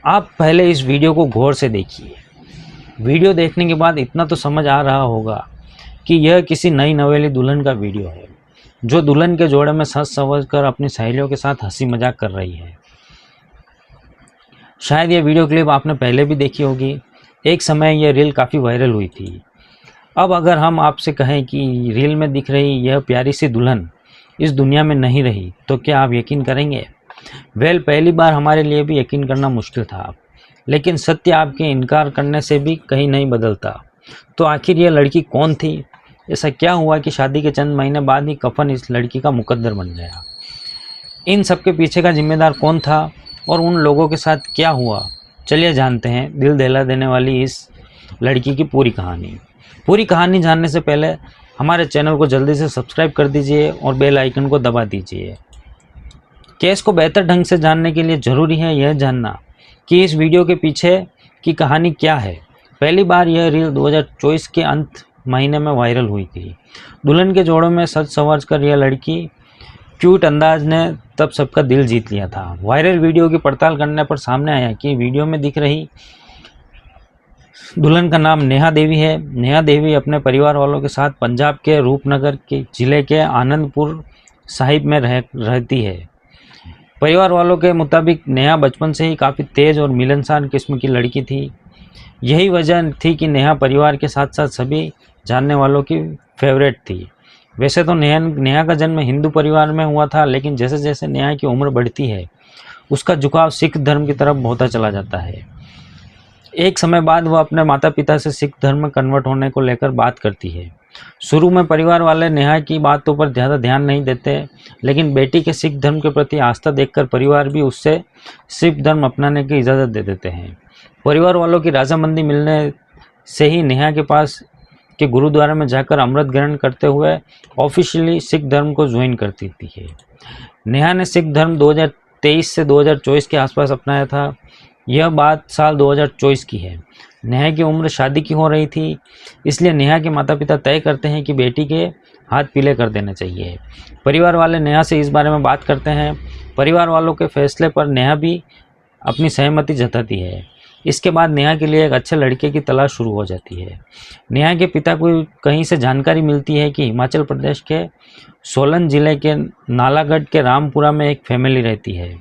आप पहले इस वीडियो को गौर से देखिए। वीडियो देखने के बाद इतना तो समझ आ रहा होगा कि यह किसी नई नवेली दुल्हन का वीडियो है, जो दुल्हन के जोड़े में सज संवर कर अपनी सहेलियों के साथ हंसी मजाक कर रही है। शायद यह वीडियो क्लिप आपने पहले भी देखी होगी। एक समय यह रील काफ़ी वायरल हुई थी। अब अगर हम आपसे कहें कि रील में दिख रही यह प्यारी सी दुल्हन इस दुनिया में नहीं रही, तो क्या आप यकीन करेंगे? पहली बार हमारे लिए भी यकीन करना मुश्किल था, लेकिन सत्य आपके इनकार करने से भी कहीं नहीं बदलता। तो आखिर यह लड़की कौन थी? ऐसा क्या हुआ कि शादी के चंद महीने बाद ही कफन इस लड़की का मुकद्दर बन गया? इन सब के पीछे का जिम्मेदार कौन था और उन लोगों के साथ क्या हुआ? चलिए जानते हैं दिल दहला देने वाली इस लड़की की पूरी कहानी। पूरी कहानी जानने से पहले हमारे चैनल को जल्दी से सब्सक्राइब कर दीजिए और बेल आइकन को दबा दीजिए। केस को बेहतर ढंग से जानने के लिए ज़रूरी है यह जानना कि इस वीडियो के पीछे की कहानी क्या है। पहली बार यह रील 2024 के अंत महीने में वायरल हुई थी। दुल्हन के जोड़ों में सज संवर कर यह लड़की क्यूट अंदाज ने तब सबका दिल जीत लिया था। वायरल वीडियो की पड़ताल करने पर सामने आया कि वीडियो में दिख रही दुल्हन का नाम नेहा देवी है। नेहा देवी अपने परिवार वालों के साथ पंजाब के रूपनगर के जिले के आनंदपुर साहिब में रहती है। परिवार वालों के मुताबिक नेहा बचपन से ही काफ़ी तेज़ और मिलनसार किस्म की लड़की थी। यही वजह थी कि नेहा परिवार के साथ साथ सभी जानने वालों की फेवरेट थी। वैसे तो नेहा का जन्म हिंदू परिवार में हुआ था, लेकिन जैसे जैसे नेहा की उम्र बढ़ती है उसका झुकाव सिख धर्म की तरफ होता चला जाता है। एक समय बाद वह अपने माता पिता से सिख धर्म में कन्वर्ट होने को लेकर बात करती है। शुरू में परिवार वाले नेहा की बातों पर ज़्यादा ध्यान नहीं देते, लेकिन बेटी के सिख धर्म के प्रति आस्था देखकर परिवार भी उससे सिख धर्म अपनाने की इजाज़त दे देते हैं। परिवार वालों की रजामंदी मिलने से ही नेहा के पास के गुरुद्वारा में जाकर अमृत ग्रहण करते हुए ऑफिशियली सिख धर्म को ज्वाइन करती है। नेहा ने सिख धर्म 2023 से 2024 के आसपास अपनाया था। यह बात साल 2024 की है। नेहा की उम्र शादी की हो रही थी, इसलिए नेहा के माता पिता तय करते हैं कि बेटी के हाथ पीले कर देने चाहिए। परिवार वाले नेहा से इस बारे में बात करते हैं। परिवार वालों के फैसले पर नेहा भी अपनी सहमति जताती है। इसके बाद नेहा के लिए एक अच्छे लड़के की तलाश शुरू हो जाती है। नेहा के पिता को कहीं से जानकारी मिलती है कि हिमाचल प्रदेश के सोलन जिले के नालागढ़ के रामपुरा में एक फैमिली रहती है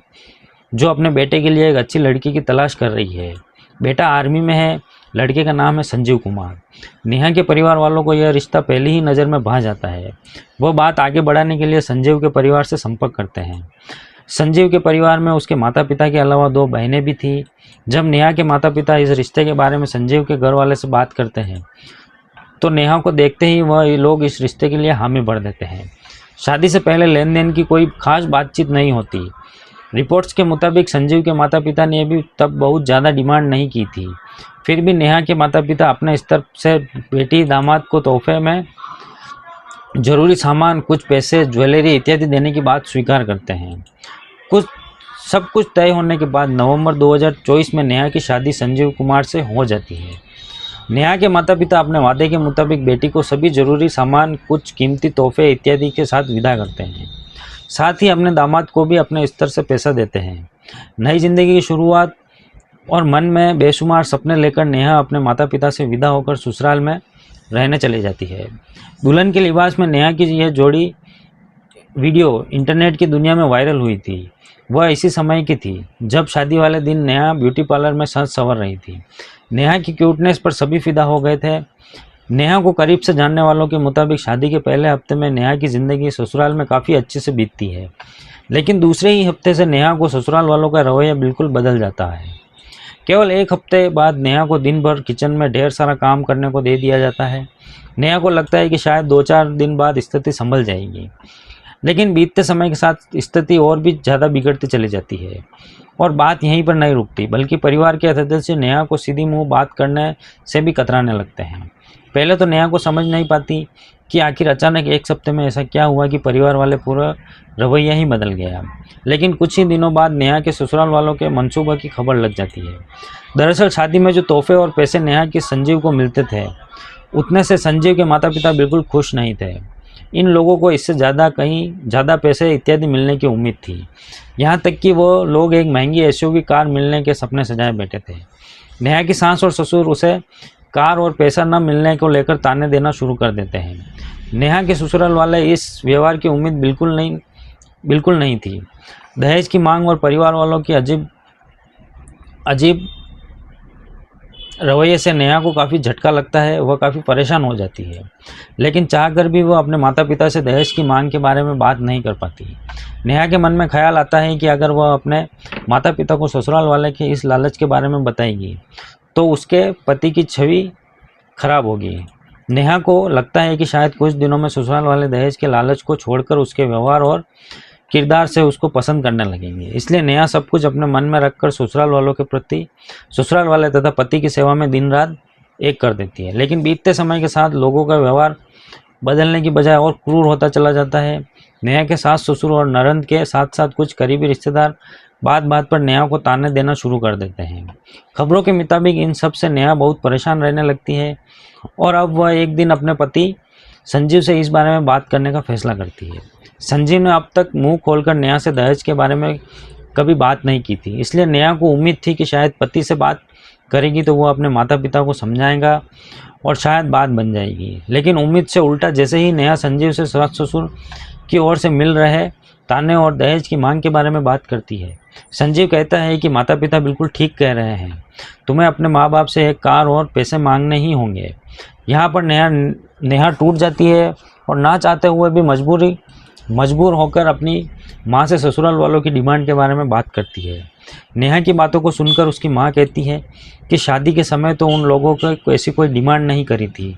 जो अपने बेटे के लिए एक अच्छी लड़की की तलाश कर रही है। बेटा आर्मी में है। लड़के का नाम है संजीव कुमार। नेहा के परिवार वालों को यह रिश्ता पहली ही नज़र में भा जाता है। वह बात आगे बढ़ाने के लिए संजीव के परिवार से संपर्क करते हैं। संजीव के परिवार में उसके माता पिता के अलावा 2 बहनें भी थी। जब नेहा के माता पिता इस रिश्ते के बारे में संजीव के घर वाले से बात करते हैं तो नेहा को देखते ही वह लोग इस रिश्ते के लिए हामी भर देते हैं। शादी से पहले लेन देन की कोई खास बातचीत नहीं होती। रिपोर्ट्स के मुताबिक संजीव के माता पिता ने भी तब बहुत ज़्यादा डिमांड नहीं की थी। फिर भी नेहा के माता पिता अपने स्तर से बेटी दामाद को तोहफे में ज़रूरी सामान, कुछ पैसे, ज्वेलरी इत्यादि देने की बात स्वीकार करते हैं। सब कुछ तय होने के बाद नवंबर 2024 में नेहा की शादी संजीव कुमार से हो जाती है। नेहा के माता पिता अपने वादे के मुताबिक बेटी को सभी जरूरी सामान, कुछ कीमती तोहफे इत्यादि के साथ विदा करते हैं। साथ ही अपने दामाद को भी अपने स्तर से पैसा देते हैं। नई जिंदगी की शुरुआत और मन में बेशुमार सपने लेकर नेहा अपने माता पिता से विदा होकर ससुराल में रहने चली जाती है। दुल्हन के लिबास में नेहा की यह जोड़ी वीडियो इंटरनेट की दुनिया में वायरल हुई थी। वह इसी समय की थी जब शादी वाले दिन नेहा ब्यूटी पार्लर में सज संवर रही थी। नेहा की क्यूटनेस पर सभी फिदा हो गए थे। नेहा को करीब से जानने वालों के मुताबिक शादी के पहले हफ्ते में नेहा की ज़िंदगी ससुराल में काफ़ी अच्छे से बीतती है, लेकिन दूसरे ही हफ्ते से नेहा को ससुराल वालों का रवैया बिल्कुल बदल जाता है। केवल एक हफ्ते बाद नेहा को दिन भर किचन में ढेर सारा काम करने को दे दिया जाता है। नेहा को लगता है कि शायद 2-4 दिन बाद स्थिति संभल जाएगी, लेकिन बीतते समय के साथ स्थिति और भी ज़्यादा बिगड़ती चली जाती है। और बात यहीं पर नहीं रुकती, बल्कि परिवार के सदस्य नेहा को सीधी मुँह बात करने से भी कतराने लगते हैं। पहले तो नेहा को समझ नहीं पाती कि आखिर अचानक एक हफ्ते में ऐसा क्या हुआ कि परिवार वाले पूरा रवैया ही बदल गया। लेकिन कुछ ही दिनों बाद नेहा के ससुराल वालों के मंसूबा की खबर लग जाती है। दरअसल शादी में जो तोहफे और पैसे नेहा के संजीव को मिलते थे, उतने से संजीव के माता पिता बिल्कुल खुश नहीं थे। इन लोगों को इससे ज़्यादा पैसे इत्यादि मिलने की उम्मीद थी। यहाँ तक कि वो लोग एक महंगी एसयूवी कार मिलने के सपने सजाए बैठे थे। नेहा की सास और ससुर उसे कार और पैसा न मिलने को लेकर ताने देना शुरू कर देते हैं। नेहा के ससुराल वाले इस व्यवहार की उम्मीद बिल्कुल नहीं थी। दहेज की मांग और परिवार वालों की अजीब रवैये से नेहा को काफ़ी झटका लगता है। वह काफ़ी परेशान हो जाती है, लेकिन चाहकर भी वह अपने माता पिता से दहेज की मांग के बारे में बात नहीं कर पाती। नेहा के मन में ख्याल आता है कि अगर वह अपने माता पिता को ससुराल वाले के इस लालच के बारे में बताएगी तो उसके पति की छवि खराब होगी। नेहा को लगता है कि शायद कुछ दिनों में ससुराल वाले दहेज के लालच को छोड़कर उसके व्यवहार और किरदार से उसको पसंद करने लगेंगे। इसलिए नेहा सब कुछ अपने मन में रखकर ससुराल वालों के प्रति ससुराल वाले तथा पति की सेवा में दिन रात एक कर देती है। लेकिन बीतते समय के साथ लोगों का व्यवहार बदलने की बजाय और क्रूर होता चला जाता है। नेहा के सास ससुर और ननद के साथ साथ कुछ करीबी रिश्तेदार बात बात पर नेहा को ताने देना शुरू कर देते हैं। खबरों के मुताबिक इन सब से नेहा बहुत परेशान रहने लगती है और अब वह एक दिन अपने पति संजीव से इस बारे में बात करने का फैसला करती है। संजीव ने अब तक मुंह खोलकर नेहा से दहेज के बारे में कभी बात नहीं की थी, इसलिए नेहा को उम्मीद थी कि शायद पति से बात करेगी तो वो अपने माता पिता को समझाएगा और शायद बात बन जाएगी। लेकिन उम्मीद से उल्टा, जैसे ही नेहा संजीव से सास ससुर की ओर से मिल रहे ताने और दहेज की मांग के बारे में बात करती है, संजीव कहता है कि माता पिता बिल्कुल ठीक कह रहे हैं, तुम्हें अपने माँ बाप से एक कार और पैसे मांगने ही होंगे। यहाँ पर नेहा टूट जाती है और ना चाहते हुए भी मजबूर होकर अपनी माँ से ससुराल वालों की डिमांड के बारे में बात करती है। नेहा की बातों को सुनकर उसकी माँ कहती है कि शादी के समय तो उन लोगों को ऐसी कोई डिमांड नहीं करी थी,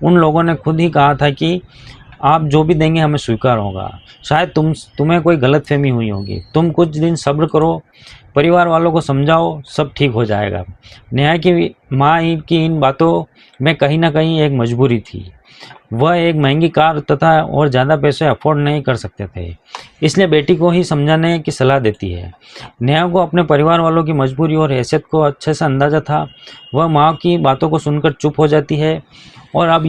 उन लोगों ने खुद ही कहा था कि आप जो भी देंगे हमें स्वीकार होगा। शायद तुम्हें कोई गलतफहमी हुई होगी, तुम कुछ दिन सब्र करो, परिवार वालों को समझाओ, सब ठीक हो जाएगा। नेहा की माँ की इन बातों में कहीं ना कहीं एक मजबूरी थी। वह एक महंगी कार तथा और ज़्यादा पैसे अफोर्ड नहीं कर सकते थे, इसलिए बेटी को ही समझाने की सलाह देती है। नेहा को अपने परिवार वालों की मजबूरी और हैसियत को अच्छे से अंदाज़ा था। वह माँ की बातों को सुनकर चुप हो जाती है और अब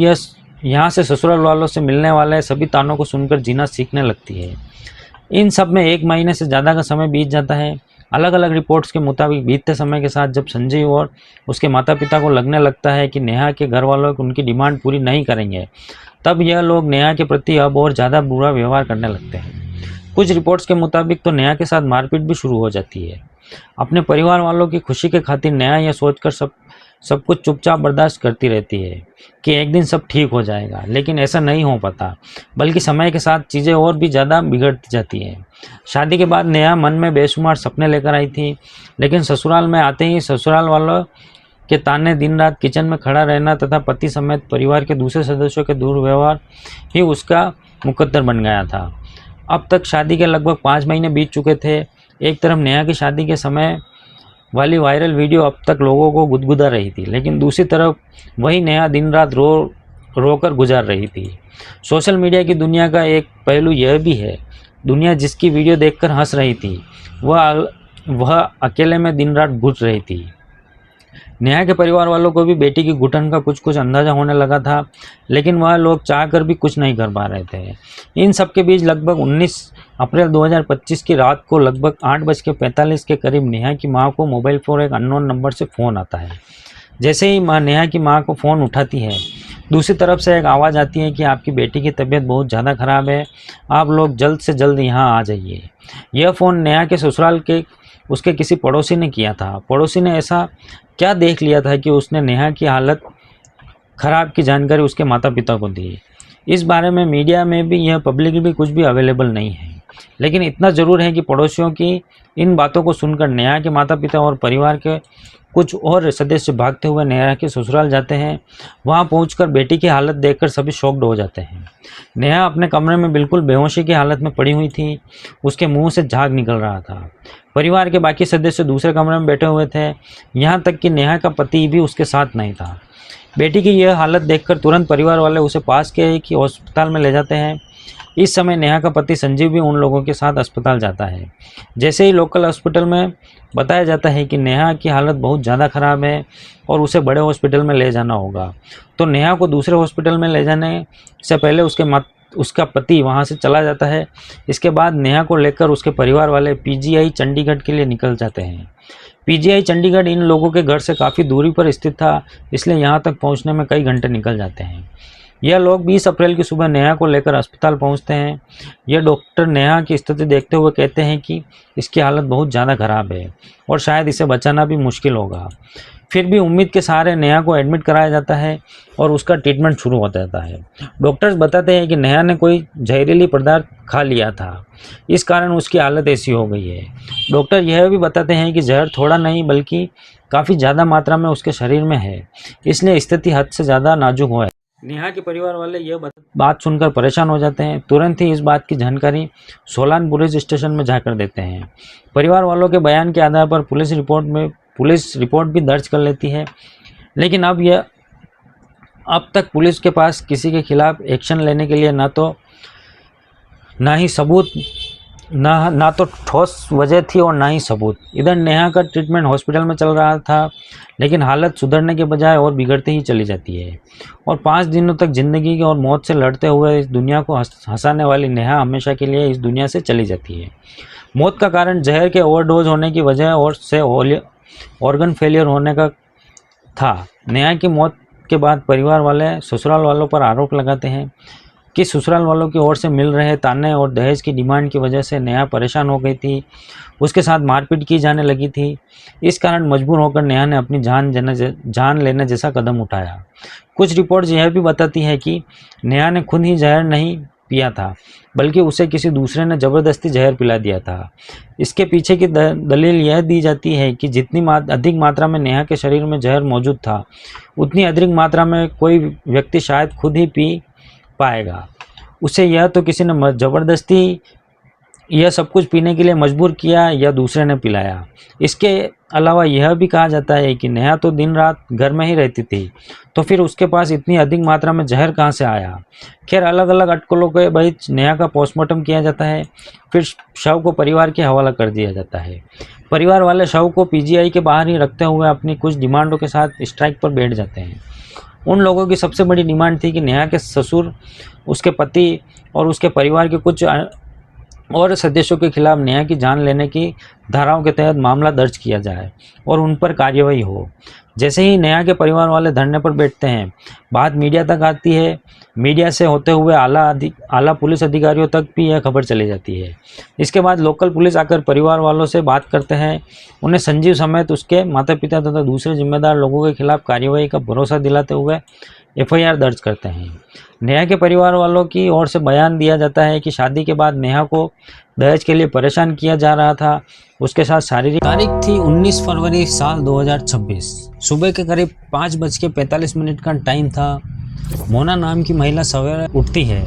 यहाँ से ससुराल वालों से मिलने वाले सभी तानों को सुनकर जीना सीखने लगती है। इन सब में 1 महीने से ज़्यादा का समय बीत जाता है। अलग अलग रिपोर्ट्स के मुताबिक बीतते समय के साथ जब संजीव और उसके माता पिता को लगने लगता है कि नेहा के घर वालों उनकी डिमांड पूरी नहीं करेंगे, तब यह लोग नेहा के प्रति अब और ज़्यादा बुरा व्यवहार करने लगते हैं। कुछ रिपोर्ट्स के मुताबिक तो नेहा के साथ मारपीट भी शुरू हो जाती है। अपने परिवार वालों की खुशी के खातिर नेहा यह सोचकर सब कुछ चुपचाप बर्दाश्त करती रहती है कि एक दिन सब ठीक हो जाएगा, लेकिन ऐसा नहीं हो पाता, बल्कि समय के साथ चीज़ें और भी ज़्यादा बिगड़ती जाती हैं। शादी के बाद नेहा मन में बेशुमार सपने लेकर आई थी, लेकिन ससुराल में आते ही ससुराल वालों के ताने, दिन रात किचन में खड़ा रहना तथा पति समेत परिवार के दूसरे सदस्यों के दुर्व्यवहार ही उसका मुकद्दर बन गया था। अब तक शादी के लगभग 5 महीने बीत चुके थे। एक तरफ नेहा की शादी के समय वाली वायरल वीडियो अब तक लोगों को गुदगुदा रही थी, लेकिन दूसरी तरफ वही नेहा दिन रात रोकर गुजार रही थी। सोशल मीडिया की दुनिया का एक पहलू यह भी है, दुनिया जिसकी वीडियो देखकर हंस रही थी वह अकेले में दिन रात घुट रही थी। नेहा के परिवार वालों को भी बेटी की घुटन का कुछ अंदाजा होने लगा था, लेकिन वह लोग चाहकर भी कुछ नहीं कर पा रहे थे। इन सब के बीच लगभग 19 अप्रैल 2025 की रात को लगभग 8:45 के करीब नेहा की मां को मोबाइल पर एक अननोन नंबर से फ़ोन आता है। जैसे ही नेहा की मां को फ़ोन उठाती है, दूसरी तरफ से एक आवाज़ आती है कि आपकी बेटी की तबीयत बहुत ज़्यादा ख़राब है, आप लोग जल्द से जल्द यहाँ आ जाइए। यह फ़ोन नेहा के ससुराल के उसके किसी पड़ोसी ने किया था। पड़ोसी ने ऐसा क्या देख लिया था कि उसने नेहा की हालत ख़राब की जानकारी उसके माता पिता को दी। इस बारे में मीडिया में भी यह पब्लिकली भी कुछ भी अवेलेबल नहीं है, लेकिन इतना ज़रूर है कि पड़ोसियों की इन बातों को सुनकर नेहा के माता पिता और परिवार के कुछ और सदस्य भागते हुए नेहा के ससुराल जाते हैं। वहां पहुंचकर बेटी की हालत देखकर सभी शॉक्ड हो जाते हैं। नेहा अपने कमरे में बिल्कुल बेहोशी की हालत में पड़ी हुई थी, उसके मुंह से झाग निकल रहा था। परिवार के बाकी सदस्य दूसरे कमरे में बैठे हुए थे, यहाँ तक कि नेहा का पति भी उसके साथ नहीं था। बेटी की यह हालत देखकर तुरंत परिवार वाले उसे पास के एक अस्पताल में ले जाते हैं। इस समय नेहा का पति संजीव भी उन लोगों के साथ अस्पताल जाता है। जैसे ही लोकल हॉस्पिटल में बताया जाता है कि नेहा की हालत बहुत ज़्यादा ख़राब है और उसे बड़े हॉस्पिटल में ले जाना होगा, तो नेहा को दूसरे हॉस्पिटल में ले जाने से पहले उसके उसका पति वहां से चला जाता है। इसके बाद नेहा को लेकर उसके परिवार वाले पीजीआई चंडीगढ़ के लिए निकल जाते हैं। पीजीआई चंडीगढ़ इन लोगों के घर से काफ़ी दूरी पर स्थित था, इसलिए यहाँ तक पहुँचने में कई घंटे निकल जाते हैं। यह लोग 20 अप्रैल की सुबह नेहा को लेकर अस्पताल पहुंचते हैं। यह डॉक्टर नेहा की स्थिति देखते हुए कहते हैं कि इसकी हालत बहुत ज़्यादा खराब है और शायद इसे बचाना भी मुश्किल होगा। फिर भी उम्मीद के सहारे नेहा को एडमिट कराया जाता है और उसका ट्रीटमेंट शुरू हो जाता है। डॉक्टर्स बताते हैं कि नेहा ने कोई जहरीली पदार्थ खा लिया था, इस कारण उसकी हालत ऐसी हो गई है। डॉक्टर यह भी बताते हैं कि जहर थोड़ा नहीं बल्कि काफ़ी ज़्यादा मात्रा में उसके शरीर में है, इसलिए स्थिति हद से ज़्यादा नाजुक है। नेहा के परिवार वाले यह बात सुनकर परेशान हो जाते हैं। तुरंत ही इस बात की जानकारी सोलान पुलिस स्टेशन में जाकर देते हैं। परिवार वालों के बयान के आधार पर पुलिस रिपोर्ट भी दर्ज कर लेती है, लेकिन अब तक पुलिस के पास किसी के खिलाफ एक्शन लेने के लिए ना तो ठोस वजह थी और ना ही सबूत। इधर नेहा का ट्रीटमेंट हॉस्पिटल में चल रहा था, लेकिन हालत सुधरने के बजाय और बिगड़ती ही चली जाती है और 5 दिनों तक जिंदगी और मौत से लड़ते हुए इस दुनिया को हंसाने वाली नेहा हमेशा के लिए इस दुनिया से चली जाती है। मौत का कारण जहर के ओवरडोज होने की वजह और से ऑर्गन फेलियर होने का था। नेहा की मौत के बाद परिवार वाले ससुराल वालों पर आरोप लगाते हैं कि ससुराल वालों की ओर से मिल रहे ताने और दहेज की डिमांड की वजह से नेहा परेशान हो गई थी, उसके साथ मारपीट की जाने लगी थी। इस कारण मजबूर होकर नेहा ने अपनी जान लेने जैसा कदम उठाया। कुछ रिपोर्ट्स यह भी बताती है कि नेहा ने खुद ही जहर नहीं पिया था, बल्कि उसे किसी दूसरे ने ज़बरदस्ती जहर पिला दिया था। इसके पीछे की दलील यह दी जाती है कि जितनी अधिक मात्रा में नेहा के शरीर में जहर मौजूद था, उतनी अधिक मात्रा में कोई व्यक्ति शायद खुद ही पी पाएगा। उसे यह तो किसी ने ज़बरदस्ती यह सब कुछ पीने के लिए मजबूर किया या दूसरे ने पिलाया। इसके अलावा यह भी कहा जाता है कि नेहा तो दिन रात घर में ही रहती थी, तो फिर उसके पास इतनी अधिक मात्रा में जहर कहाँ से आया। खैर, अलग अलग अटकलों के बीच नेहा का पोस्टमार्टम किया जाता है, फिर शव को परिवार के हवाला कर दिया जाता है। परिवार वाले शव को पीजीआई के बाहर ही रखते हुए अपनी कुछ डिमांडों के साथ स्ट्राइक पर बैठ जाते हैं। उन लोगों की सबसे बड़ी डिमांड थी कि नेहा के ससुर, उसके पति और उसके परिवार के कुछ और सदस्यों के खिलाफ नेहा की जान लेने की धाराओं के तहत मामला दर्ज किया जाए और उन पर कार्रवाई हो। जैसे ही नेहा के परिवार वाले धरने पर बैठते हैं, बात मीडिया तक आती है। मीडिया से होते हुए आला पुलिस अधिकारियों तक भी यह खबर चली जाती है। इसके बाद लोकल पुलिस आकर परिवार वालों से बात करते हैं, उन्हें संजीव समेत उसके माता पिता तथा दूसरे जिम्मेदार लोगों के खिलाफ कार्रवाई का भरोसा दिलाते हुए एफआईआर दर्ज करते हैं। नेहा के परिवार वालों की ओर से बयान दिया जाता है कि शादी के बाद नेहा को दहेज के लिए परेशान किया जा रहा था, उसके साथ शारीरिक। तारीख थी 19 फरवरी साल 2026। सुबह के करीब 5:45 का टाइम था। मोना नाम की महिला सवेरे उठती है,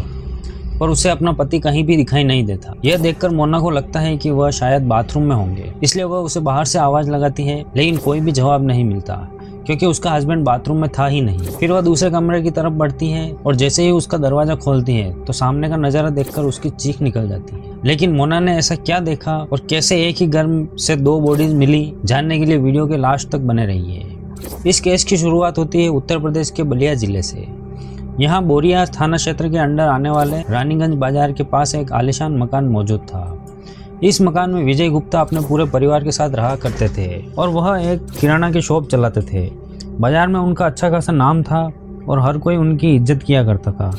पर उसे अपना पति कहीं भी दिखाई नहीं देता। यह देखकर मोना को लगता है कि वह शायद बाथरूम में होंगे, इसलिए वह उसे बाहर से आवाज लगाती है, लेकिन कोई भी जवाब नहीं मिलता क्योंकि उसका हस्बैंड बाथरूम में था ही नहीं। फिर वह दूसरे कमरे की तरफ बढ़ती है और जैसे ही उसका दरवाजा खोलती है तो सामने का नजारा देखकर उसकी चीख निकल जाती है। लेकिन मोना ने ऐसा क्या देखा और कैसे एक ही घर से 2 बॉडीज मिली, जानने के लिए वीडियो के लास्ट तक बने रहिए। इस केस की शुरुआत होती है उत्तर प्रदेश के बलिया जिले से। यहाँ बोरिया थाना क्षेत्र के अंडर आने वाले रानीगंज बाजार के पास एक आलीशान मकान मौजूद था। इस मकान में विजय गुप्ता अपने पूरे परिवार के साथ रहा करते थे और वह एक किराना की शॉप चलाते थे। बाजार में उनका अच्छा खासा नाम था और हर कोई उनकी इज्जत किया करता था।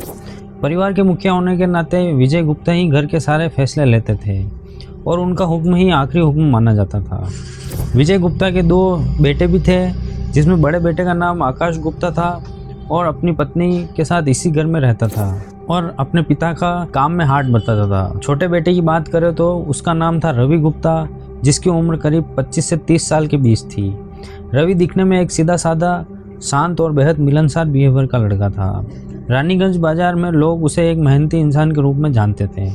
परिवार के मुखिया होने के नाते विजय गुप्ता ही घर के सारे फैसले लेते थे और उनका हुक्म ही आखिरी हुक्म माना जाता था। विजय गुप्ता के 2 बेटे भी थे, जिसमें बड़े बेटे का नाम आकाश गुप्ता था और अपनी पत्नी के साथ इसी घर में रहता था और अपने पिता का काम में हाथ बटाता था। छोटे बेटे की बात करें तो उसका नाम था रवि गुप्ता, जिसकी उम्र करीब 25 से 30 साल के बीच थी। रवि दिखने में एक सीधा साधा, शांत और बेहद मिलनसार बिहेवियर का लड़का था। रानीगंज बाजार में लोग उसे एक मेहनती इंसान के रूप में जानते थे।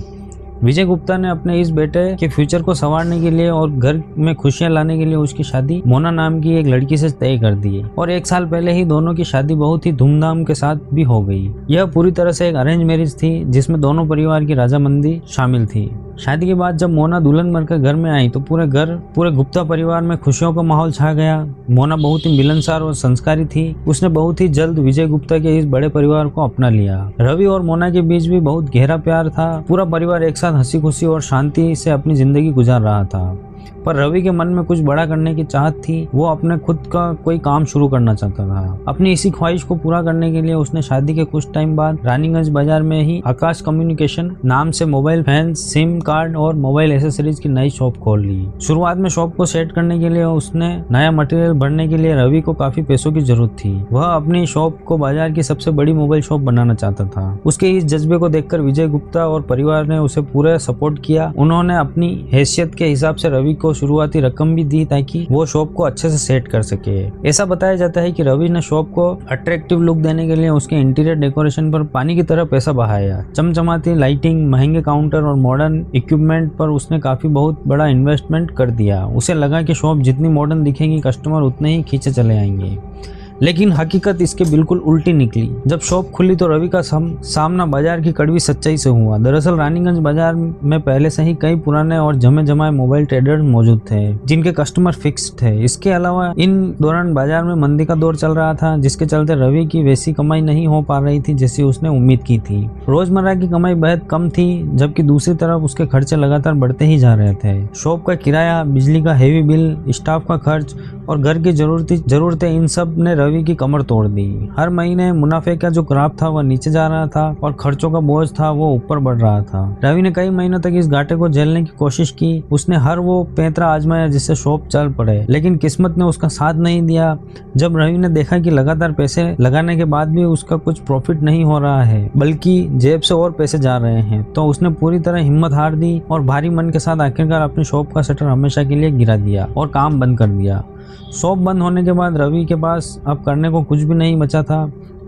विजय गुप्ता ने अपने इस बेटे के फ्यूचर को संवारने के लिए और घर में खुशियां लाने के लिए उसकी शादी मोना नाम की एक लड़की से तय कर दी और 1 साल पहले ही दोनों की शादी बहुत ही धूमधाम के साथ भी हो गई। यह पूरी तरह से एक अरेंज मैरिज थी, जिसमें दोनों परिवार की रजामंदी शामिल थी। शादी के बाद जब मोना दुल्हन बनकर घर में आई तो पूरे गुप्ता परिवार में खुशियों का माहौल छा गया। मोना बहुत ही मिलनसार और संस्कारी थी। उसने बहुत ही जल्द विजय गुप्ता के इस बड़े परिवार को अपना लिया। रवि और मोना के बीच भी बहुत गहरा प्यार था। पूरा परिवार एक साथ हंसी खुशी और शांति से अपनी जिंदगी गुजार रहा था। पर रवि के मन में कुछ बड़ा करने की चाहत थी। वो अपने खुद का कोई काम शुरू करना चाहता था। अपनी इसी ख्वाहिश को पूरा करने के लिए उसने शादी के कुछ टाइम बाद रानीगंज बाजार में ही आकाश कम्युनिकेशन नाम से मोबाइल फैन, सिम कार्ड और मोबाइल एसेसरीज की नई शॉप खोल ली। शुरुआत में शॉप को सेट करने के लिए उसने नया मटेरियल भरने के लिए रवि को काफी पैसों की जरूरत थी। वह अपनी शॉप को बाजार की सबसे बड़ी मोबाइल शॉप बनाना चाहता था। उसके इस जज्बे को देखकर विजय गुप्ता और परिवार ने उसे पूरा सपोर्ट किया। उन्होंने अपनी हैसियत के हिसाब से रवि को शुरुआती रकम भी दी ताकि वो शॉप को अच्छे से सेट कर सके। ऐसा बताया जाता है कि रवि ने शॉप को अट्रैक्टिव लुक देने के लिए उसके इंटीरियर डेकोरेशन पर पानी की तरह पैसा बहाया। चमचमाती लाइटिंग, महंगे काउंटर और मॉडर्न इक्विपमेंट पर उसने काफी बहुत बड़ा इन्वेस्टमेंट कर दिया। उसे लगा कि शॉप जितनी मॉडर्न दिखेगी कस्टमर उतने ही खींचे चले आएंगे। लेकिन हकीकत इसके बिल्कुल उल्टी निकली। जब शॉप खुली तो रवि का सामना बाजार की कड़वी सच्चाई से हुआ। दरअसल रानीगंज बाजार में पहले से ही कई पुराने और जमे जमाए मोबाइल ट्रेडर्स मौजूद थे जिनके कस्टमर फिक्स थे। इसके अलावा इन दौरान बाजार में मंदी का दौर चल रहा था, जिसके चलते रवि की वैसी कमाई नहीं हो पा रही थी जैसी उसने उम्मीद की थी। रोजमर्रा की कमाई बेहद कम थी, जबकि दूसरी तरफ उसके खर्चे लगातार बढ़ते ही जा रहे थे। शॉप का किराया, बिजली का हेवी बिल, स्टाफ का खर्च और घर की जरूरतें इन सब ने रवि की कमर तोड़ दी। हर महीने मुनाफे का जो ग्राफ था वह नीचे जा रहा था और खर्चों का बोझ था वो ऊपर बढ़ रहा था। रवि ने कई महीनों तक इस घाटे को झेलने की कोशिश की। उसने हर वो पैंतरा आजमाया जिससे शॉप चल पड़े, लेकिन किस्मत ने उसका साथ नहीं दिया। जब रवि ने देखा कि लगातार पैसे लगाने के बाद भी उसका कुछ प्रॉफिट नहीं हो रहा है बल्कि जेब से और पैसे जा रहे हैं, तो उसने पूरी तरह हिम्मत हार दी और भारी मन के साथ आखिरकार अपनी शॉप का शटर हमेशा के लिए गिरा दिया और काम बंद कर दिया। शॉप बंद होने के बाद रवि के पास अब करने को कुछ भी नहीं बचा था।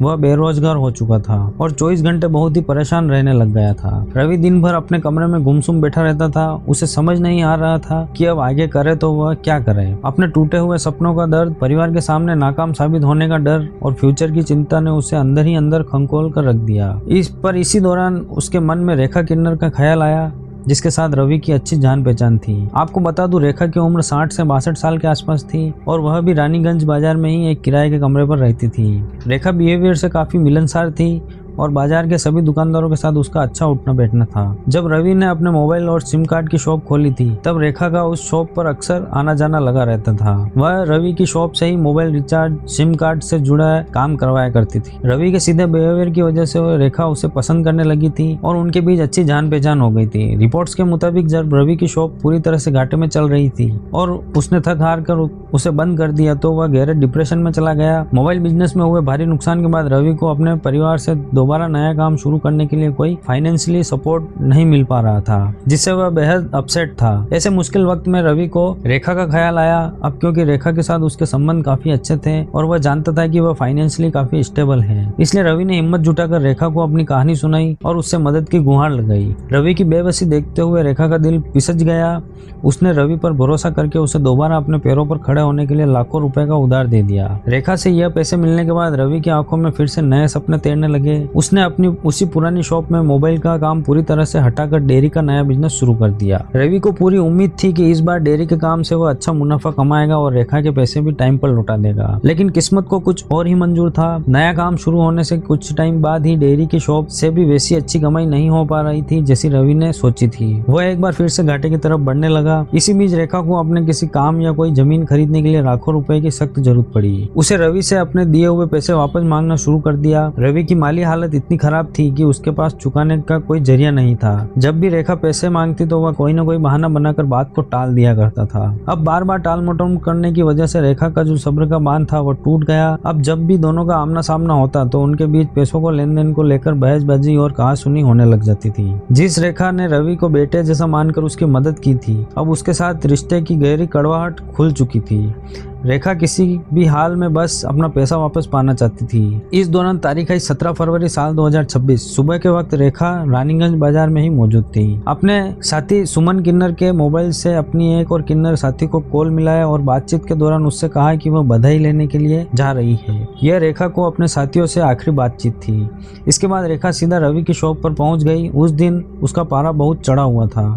वह बेरोजगार हो चुका था और 24 घंटे बहुत ही परेशान रहने लग गया था। रवि दिन भर अपने कमरे में गुमसुम बैठा रहता था। उसे समझ नहीं आ रहा था कि अब आगे करे तो वह क्या करे। अपने टूटे हुए सपनों का दर्द, परिवार के सामने नाकाम साबित होने का डर और फ्यूचर की चिंता ने उसे अंदर ही अंदर खंखोल कर रख दिया। इसी दौरान उसके मन में रेखा किन्नर का ख्याल आया, जिसके साथ रवि की अच्छी जान पहचान थी। आपको बता दूं, रेखा की उम्र 60 से 62 साल के आसपास थी और वह भी रानीगंज बाजार में ही एक किराए के कमरे पर रहती थी। रेखा बिहेवियर से काफी मिलनसार थी और बाजार के सभी दुकानदारों के साथ उसका अच्छा उठना बैठना था। जब रवि ने अपने मोबाइल और सिम कार्ड की शॉप खोली थी तब रेखा का उस शॉप पर अक्सर आना जाना लगा रहता था। वह रवि की शॉप से ही मोबाइल रिचार्ज, सिम कार्ड से जुड़ा काम करवाया करती थी। रवि के सीधे बिहेवियर की वजह से रेखा उसे पसंद करने लगी थी और उनके बीच अच्छी जान पहचान हो गई थी। रिपोर्ट्स के मुताबिक जब रवि की शॉप पूरी तरह से घाटे में चल रही थी और उसने थक हार कर उसे बंद कर दिया तो वह गहरे डिप्रेशन में चला गया। मोबाइल बिजनेस में हुए भारी नुकसान के बाद रवि को अपने परिवार से दोबारा नया काम शुरू करने के लिए कोई फाइनेंशियली सपोर्ट नहीं मिल पा रहा था, जिससे वह बेहद अपसेट था। ऐसे मुश्किल वक्त में रवि को रेखा का ख्याल आया। अब क्योंकि रेखा के साथ उसके संबंध काफी अच्छे थे और वह जानता था कि वह फाइनेंशियली काफी स्टेबल है, इसलिए रवि ने हिम्मत जुटाकर रेखा को अपनी कहानी सुनाई और उससे मदद की गुहार लगाई। रवि की बेबसी देखते हुए रेखा का दिल पिसज गया। उसने रवि पर भरोसा करके उसे दोबारा अपने पैरों पर खड़े होने के लिए लाखों रुपए का उधार दे दिया। रेखा से यह पैसे मिलने के बाद रवि की आंखों में फिर से नए सपने तैरने लगे। उसने अपनी उसी पुरानी शॉप में मोबाइल का काम पूरी तरह से हटाकर डेयरी का नया बिजनेस शुरू कर दिया। रवि को पूरी उम्मीद थी कि इस बार डेयरी के काम से वह अच्छा मुनाफा कमाएगा और रेखा के पैसे भी टाइम पर लौटा देगा, लेकिन किस्मत को कुछ और ही मंजूर था। नया काम शुरू होने से कुछ टाइम बाद ही डेयरी की शॉप से भी वैसी अच्छी कमाई नहीं हो पा रही थी जैसी रवि ने सोची थी। वह एक बार फिर से घाटे की तरफ बढ़ने लगा। इसी बीच रेखा को अपने किसी काम या कोई जमीन खरीदने के लिए लाखों रुपए की सख्त जरूरत पड़ी। उसे रवि से अपने दिए हुए पैसे वापस मांगना शुरू कर दिया। रवि की माली हालत इतनी खराब थी कि उसके पास चुकाने का कोई जरिया नहीं था। जब भी रेखा पैसे मांगती तो वह कोई न कोई बहाना बनाकर बात को टाल दिया करता था। अब बार बार टाल मटोल करने की वजह से रेखा का जो सब्र का बांध था वो टूट गया। अब जब भी दोनों का आमना सामना होता तो उनके बीच पैसों को लेन देन को लेकर बहसबाजी और कहासुनी होने लग जाती थी। जिस रेखा ने रवि को बेटे जैसा मानकर उसकी मदद की थी, अब उसके साथ रिश्ते की गहरी कड़वाहट खुल चुकी थी। रेखा किसी भी हाल में बस अपना पैसा वापस पाना चाहती थी। इस दौरान तारीख आई 17 फरवरी साल 2026। सुबह के वक्त रेखा रानीगंज बाजार में ही मौजूद थी। अपने साथी सुमन किन्नर के मोबाइल से अपनी एक और किन्नर साथी को कॉल मिलाया और बातचीत के दौरान उससे कहा कि वह बधाई लेने के लिए जा रही है। यह रेखा को अपने साथियों से आखिरी बातचीत थी। इसके बाद रेखा सीधा रवि की शॉप पर पहुंच गई। उस दिन उसका पारा बहुत चढ़ा हुआ था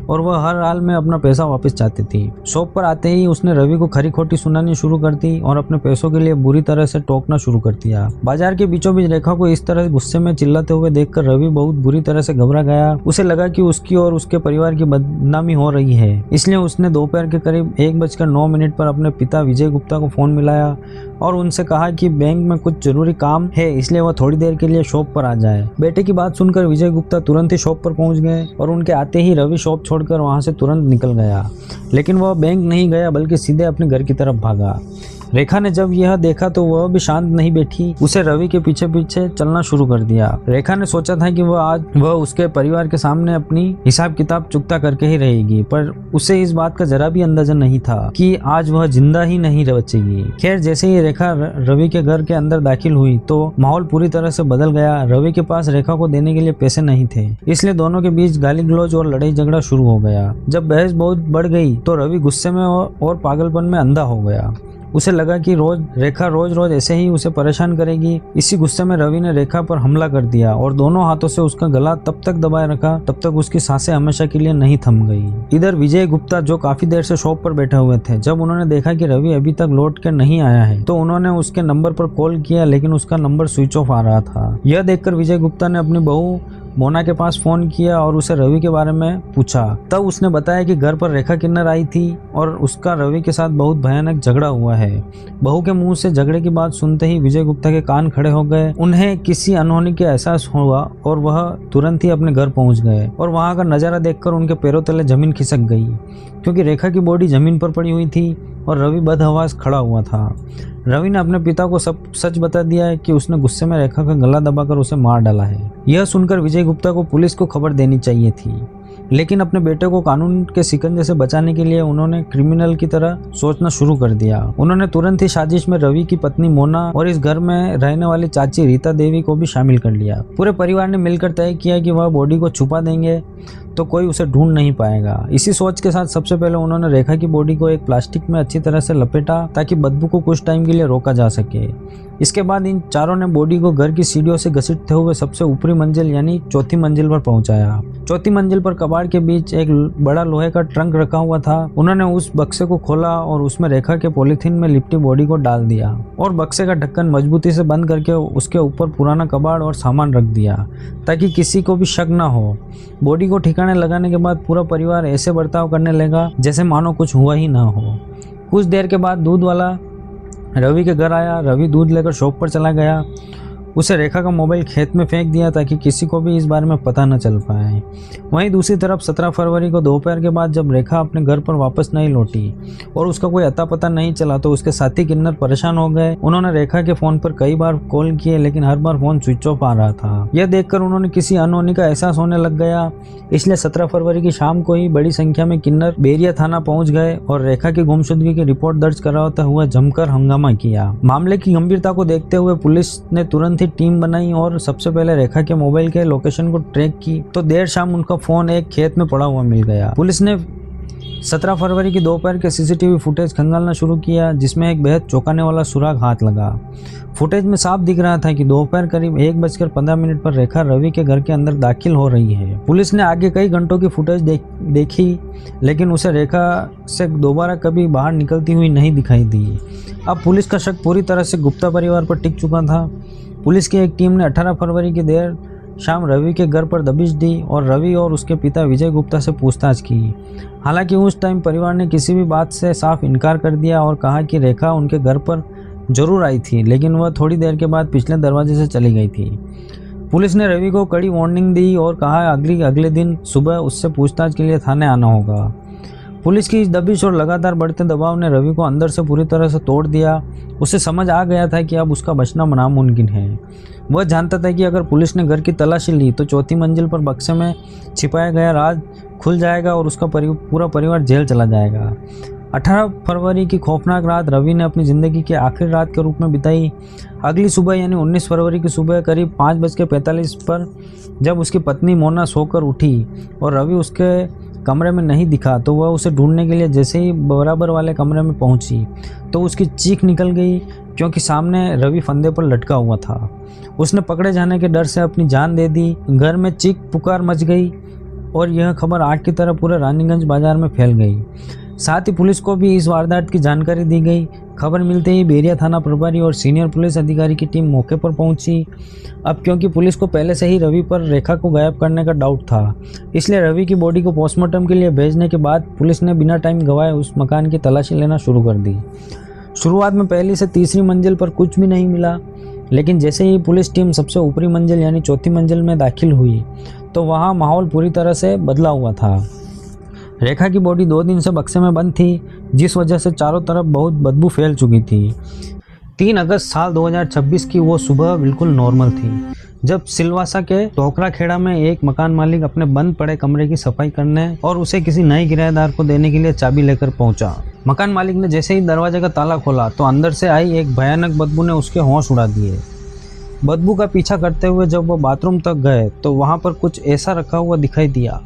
और वह हर हाल में अपना पैसा वापस चाहती थी। शॉप पर आते ही उसने रवि को खरी खोटी सुनानी शुरू कर दी और अपने पैसों के लिए बुरी तरह से टोकना शुरू कर दिया। बाजार के बीचों बीच रेखा को इस तरह गुस्से में चिल्लाते हुए देखकर रवि बहुत बुरी तरह से घबरा गया। उसे लगा कि उसकी और उसके परिवार की बदनामी हो रही है, इसलिए उसने दोपहर के करीब 1:09 पर अपने पिता विजय गुप्ता को फोन मिलाया और उनसे कहा कि बैंक में कुछ जरूरी काम है, इसलिए वह थोड़ी देर के लिए शॉप पर आ जाए। बेटे की बात सुनकर विजय गुप्ता तुरंत ही शॉप पर पहुंच गए और उनके आते ही रवि शॉप छोड़कर वहां से तुरंत निकल गया। लेकिन वह बैंक नहीं गया बल्कि सीधे अपने घर की तरफ भागा। रेखा ने जब यह देखा तो वह भी शांत नहीं बैठी, उसे रवि के पीछे पीछे चलना शुरू कर दिया। रेखा ने सोचा था कि वह उसके परिवार के सामने अपनी हिसाब किताब चुकता करके ही रहेगी, पर उसे इस बात का जरा भी अंदाजा नहीं था कि आज वह जिंदा ही नहीं बचेगी। खैर, जैसे ही रेखा रवि के घर के अंदर दाखिल हुई तो माहौल पूरी तरह से बदल गया। रवि के पास रेखा को देने के लिए पैसे नहीं थे, इसलिए दोनों के बीच गाली गलौज और लड़ाई झगड़ा शुरू हो गया। जब बहस बहुत बढ़ गई तो रवि गुस्से में और पागलपन में अंधा हो गया। उसे लगा कि रेखा रोज रोज ऐसे ही उसे परेशान करेगी। इसी गुस्से में रवि ने रेखा पर हमला कर दिया और दोनों हाथों से उसका गला तब तक दबाए रखा तब तक उसकी सांसें हमेशा के लिए नहीं थम गई। इधर विजय गुप्ता जो काफी देर से शॉप पर बैठे हुए थे, जब उन्होंने देखा कि रवि अभी तक लौट कर नहीं आया है तो उन्होंने उसके नंबर पर कॉल किया, लेकिन उसका नंबर स्विच ऑफ आ रहा था। यह देखकर विजय गुप्ता ने अपनी बहू मोना के पास फोन किया और उसे रवि के बारे में पूछा। तब उसने बताया कि घर पर रेखा किन्नर आई थी और उसका रवि के साथ बहुत भयानक झगड़ा हुआ है। बहू के मुंह से झगड़े की बात सुनते ही विजय गुप्ता के कान खड़े हो गए। उन्हें किसी अनहोनी का एहसास हुआ और वह तुरंत ही अपने घर पहुंच गए और वहां का नजारा देखकर उनके पैरों तले जमीन खिसक गई, क्योंकि रेखा की बॉडी जमीन पर पड़ी हुई थी और रवि बदहवास खड़ा हुआ था। रवि ने अपने पिता को सब सच बता दिया है कि उसने गुस्से में रेखा का गला दबाकर उसे मार डाला है। यह सुनकर विजय गुप्ता को पुलिस को खबर देनी चाहिए थी, लेकिन अपने बेटे को कानून के शिकंजे से बचाने के लिए उन्होंने क्रिमिनल की तरह सोचना शुरू कर दिया। उन्होंने तुरंत ही साजिश में रवि की पत्नी मोना और इस घर में रहने वाली चाची रीता देवी को भी शामिल कर लिया। पूरे परिवार ने मिलकर तय किया कि वह बॉडी को छुपा देंगे तो कोई उसे ढूंढ नहीं पाएगा। इसी सोच के साथ सबसे पहले उन्होंने रेखा की बॉडी को एक प्लास्टिक में अच्छी तरह से लपेटा ताकि बदबू को कुछ टाइम के लिए रोका जा सके। इसके बाद इन चारों ने बॉडी को घर की सीढ़ियों से घसीटते हुए सबसे ऊपरी मंजिल यानी चौथी मंजिल पर पहुंचाया। चौथी मंजिल पर कबाड़ के बीच एक बड़ा लोहे का ट्रंक रखा हुआ था। उन्होंने उस बक्से को खोला और उसमें रेखा के पॉलीथीन में लिपटी बॉडी को डाल दिया और बक्से का ढक्कन मजबूती से बंद करके उसके ऊपर पुराना कबाड़ और सामान रख दिया ताकि किसी को भी शक न हो। बॉडी को ठिकाने लगाने के बाद पूरा परिवार ऐसे बर्ताव करने लगा जैसे मानो कुछ हुआ ही ना हो। कुछ देर के बाद दूध वाला रवि के घर आया। रवि दूध लेकर शॉप पर चला गया। उसे रेखा का मोबाइल खेत में फेंक दिया ताकि किसी को भी इस बारे में पता न चल पाए। वहीं दूसरी तरफ 17 फरवरी को दोपहर के बाद जब रेखा अपने घर पर वापस नहीं लौटी और उसका कोई अता पता नहीं चला तो उसके साथी किन्नर परेशान हो गए। उन्होंने रेखा के फोन पर कई बार कॉल किए, लेकिन हर बार फोन स्विच ऑफ आ रहा था। यह देखकर उन्होंने किसी अनहोनी का एहसास होने लग गया, इसलिए 17 फरवरी की शाम को ही बड़ी संख्या में किन्नर बेरिया थाना पहुंच गए और रेखा की गुमशुदगी की रिपोर्ट दर्ज कराते हुए जमकर हंगामा किया। मामले की गंभीरता को देखते हुए पुलिस ने तुरंत टीम बनाई और सबसे पहले रेखा के मोबाइल के लोकेशन को ट्रैक की तो देर शाम उनका फोन एक खेत में पड़ा हुआ मिल गया। पुलिस ने 17 फरवरी की दोपहर के सीसीटीवी फुटेज खंगालना शुरू किया, जिसमें एक बेहद चौंकाने वाला सुराग हाथ लगा। फुटेज में साफ दिख रहा था कि दोपहर करीब 1:15 पर रेखा रवि के घर के अंदर दाखिल हो रही है। पुलिस ने आगे कई घंटों की फुटेज देखी, लेकिन उसे रेखा से दोबारा कभी बाहर निकलती हुई नहीं दिखाई दी। अब पुलिस का शक पूरी तरह से गुप्ता परिवार पर टिक चुका था। पुलिस की एक टीम ने 18 फरवरी की देर शाम रवि के घर पर दबिश दी और रवि और उसके पिता विजय गुप्ता से पूछताछ की। हालांकि उस टाइम परिवार ने किसी भी बात से साफ इनकार कर दिया और कहा कि रेखा उनके घर पर जरूर आई थी, लेकिन वह थोड़ी देर के बाद पिछले दरवाजे से चली गई थी। पुलिस ने रवि को कड़ी वार्निंग दी और कहा अगले दिन सुबह उससे पूछताछ के लिए थाने आना होगा। पुलिस की इस दबिश और लगातार बढ़ते दबाव ने रवि को अंदर से पूरी तरह से तोड़ दिया। उसे समझ आ गया था कि अब उसका बचना नामुमकिन है। वह जानता था कि अगर पुलिस ने घर की तलाशी ली तो चौथी मंजिल पर बक्से में छिपाया गया राज खुल जाएगा और उसका पूरा परिवार जेल चला जाएगा। 18 फरवरी की खौफनाक रात रवि ने अपनी ज़िंदगी की आखिरी रात के रूप में बिताई। अगली सुबह यानी 19 फरवरी की सुबह करीब 5:45 पर जब उसकी पत्नी मोना सोकर उठी और रवि उसके कमरे में नहीं दिखा तो वह उसे ढूंढने के लिए जैसे ही बराबर वाले कमरे में पहुंची तो उसकी चीख निकल गई, क्योंकि सामने रवि फंदे पर लटका हुआ था। उसने पकड़े जाने के डर से अपनी जान दे दी। घर में चीख पुकार मच गई और यह खबर आग की तरह पूरे रानीगंज बाजार में फैल गई। साथ ही पुलिस को भी इस वारदात की जानकारी दी गई। खबर मिलते ही बेरिया थाना प्रभारी और सीनियर पुलिस अधिकारी की टीम मौके पर पहुंची। अब क्योंकि पुलिस को पहले से ही रवि पर रेखा को गायब करने का डाउट था, इसलिए रवि की बॉडी को पोस्टमार्टम के लिए भेजने के बाद पुलिस ने बिना टाइम गवाए उस मकान की तलाशी लेना शुरू कर दी। शुरुआत में पहली से तीसरी मंजिल पर कुछ भी नहीं मिला, लेकिन जैसे ही पुलिस टीम सबसे ऊपरी मंजिल यानी चौथी मंजिल में दाखिल हुई तो वहाँ माहौल पूरी तरह से बदला हुआ था। रेखा की बॉडी 2 दिन से बक्से में बंद थी, जिस वजह से चारों तरफ बहुत बदबू फैल चुकी थी। 3 अगस्त साल 2026 की वो सुबह बिल्कुल नॉर्मल थी, जब सिलवासा के टोकरा खेड़ा में एक मकान मालिक अपने बंद पड़े कमरे की सफाई करने और उसे किसी नए किराएदार को देने के लिए चाबी लेकर पहुंचा। मकान मालिक ने जैसे ही दरवाजे का ताला खोला तो अंदर से आई एक भयानक बदबू ने उसके होश उड़ा दिए। बदबू का पीछा करते हुए जब वो बाथरूम तक गए तो वहाँ पर कुछ ऐसा रखा हुआ दिखाई दिया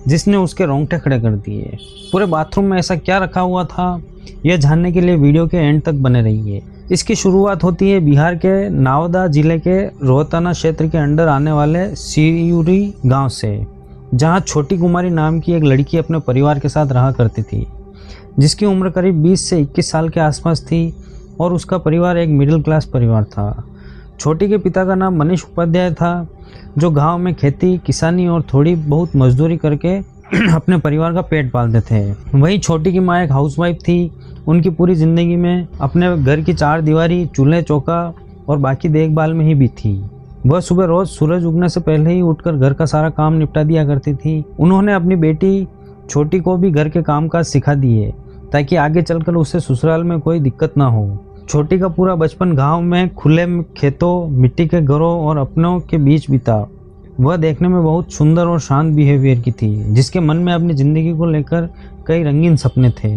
जिसने उसके रोंगटे खड़े कर दिए। पूरे बाथरूम में ऐसा क्या रखा हुआ था, यह जानने के लिए वीडियो के एंड तक बने रहिए। इसकी शुरुआत होती है बिहार के नावदा जिले के रोहताना क्षेत्र के अंडर आने वाले सियूरी गांव से, जहां छोटी कुमारी नाम की एक लड़की अपने परिवार के साथ रहा करती थी, जिसकी उम्र करीब 20 से 21 साल के आसपास थी और उसका परिवार एक मिडिल क्लास परिवार था। छोटी के पिता का नाम मनीष उपाध्याय था, जो गांव में खेती किसानी और थोड़ी बहुत मजदूरी करके अपने परिवार का पेट पालते थे। वहीं छोटी की माँ एक हाउसवाइफ थी। उनकी पूरी ज़िंदगी में अपने घर की 4 दीवारी, चूल्हे चौका और बाकी देखभाल में ही बीती। वह सुबह रोज़ सूरज उगने से पहले ही उठकर घर का सारा काम निपटा दिया करती थी। उन्होंने अपनी बेटी छोटी को भी घर के कामकाज सिखा दिए ताकि आगे चलकर उसे ससुराल में कोई दिक्कत ना हो। छोटी का पूरा बचपन गांव में खुले खेतों, मिट्टी के घरों और अपनों के बीच बीता। वह देखने में बहुत सुंदर और शांत बिहेवियर की थी, जिसके मन में अपनी ज़िंदगी को लेकर कई रंगीन सपने थे।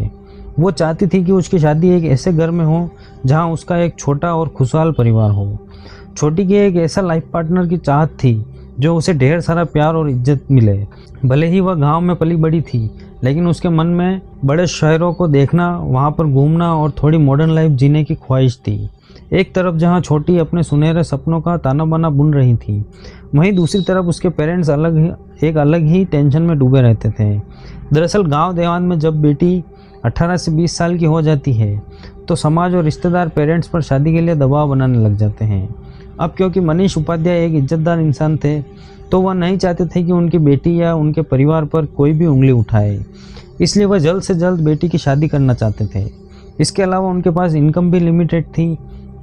वो चाहती थी कि उसकी शादी एक ऐसे घर में हो जहां उसका एक छोटा और खुशहाल परिवार हो। छोटी की एक ऐसा लाइफ पार्टनर की चाहत थी जो उसे ढेर सारा प्यार और इज्जत मिले। भले ही वह गांव में पली बड़ी थी, लेकिन उसके मन में बड़े शहरों को देखना, वहां पर घूमना और थोड़ी मॉडर्न लाइफ जीने की ख्वाहिश थी। एक तरफ जहां छोटी अपने सुनहरे सपनों का ताना बाना बुन रही थी, वहीं दूसरी तरफ उसके पेरेंट्स एक अलग ही टेंशन में डूबे रहते थे। दरअसल गांव देहात में जब बेटी 18 से 20 साल की हो जाती है तो समाज और रिश्तेदार पेरेंट्स पर शादी के लिए दबाव बनाने लग जाते हैं। अब क्योंकि मनीष उपाध्याय एक इज्जतदार इंसान थे तो वह नहीं चाहते थे कि उनकी बेटी या उनके परिवार पर कोई भी उंगली उठाए, इसलिए वह जल्द से जल्द बेटी की शादी करना चाहते थे। इसके अलावा उनके पास इनकम भी लिमिटेड थी।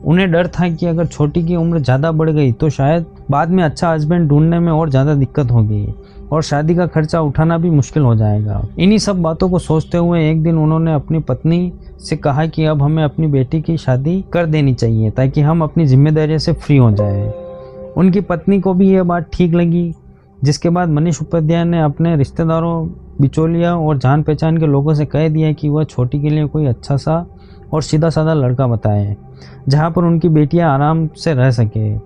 उन्हें डर था कि अगर छोटी की उम्र ज़्यादा बढ़ गई तो शायद बाद में अच्छा हस्बैंड ढूंढने में और ज़्यादा दिक्कत होगी और शादी का खर्चा उठाना भी मुश्किल हो जाएगा। इन्हीं सब बातों को सोचते हुए एक दिन उन्होंने अपनी पत्नी से कहा कि अब हमें अपनी बेटी की शादी कर देनी चाहिए ताकि हम अपनी जिम्मेदारियों से फ्री हो जाए। उनकी पत्नी को भी यह बात ठीक लगी, जिसके बाद मनीष उपाध्याय ने अपने रिश्तेदारों, बिचौलिया और जान पहचान के लोगों से कह दिया कि वह छोटी के लिए कोई अच्छा सा और सीधा साधा लड़का बताए जहां पर उनकी बेटियां आराम से रह सके।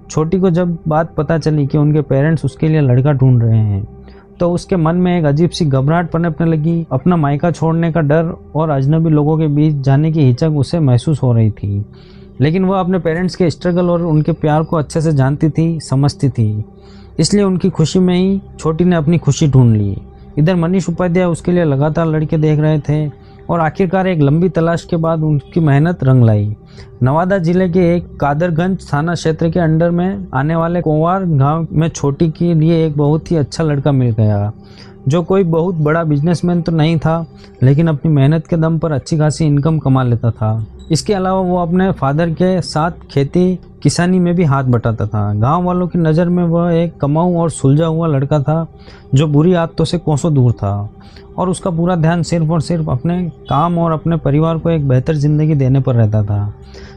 छोटी को जब बात पता चली कि उनके पेरेंट्स उसके लिए लड़का ढूंढ रहे हैं तो उसके मन में एक अजीब सी घबराहट पनपने लगी। अपना मायका छोड़ने का डर और अजनबी लोगों के बीच जाने की हिचक उसे महसूस हो रही थी, लेकिन वह अपने पेरेंट्स के स्ट्रगल और उनके प्यार को अच्छे से जानती थी, समझती थी। इसलिए उनकी खुशी में ही छोटी ने अपनी खुशी ढूंढ ली। इधर मनीष उपाध्याय उसके लिए लगातार लड़के देख रहे थे और आखिरकार एक लंबी तलाश के बाद उनकी मेहनत रंग लाई। नवादा जिले के एक कादरगंज थाना क्षेत्र के अंडर में आने वाले कोवार गांव में छोटी के लिए एक बहुत ही अच्छा लड़का मिल गया, जो कोई बहुत बड़ा बिजनेसमैन तो नहीं था, लेकिन अपनी मेहनत के दम पर अच्छी खासी इनकम कमा लेता था। इसके अलावा वो अपने फादर के साथ खेती किसानी में भी हाथ बटाता था। गांव वालों की नज़र में वह एक कमाऊ और सुलझा हुआ लड़का था जो बुरी आदतों से कोसों दूर था और उसका पूरा ध्यान सिर्फ और सिर्फ अपने काम और अपने परिवार को एक बेहतर ज़िंदगी देने पर रहता था।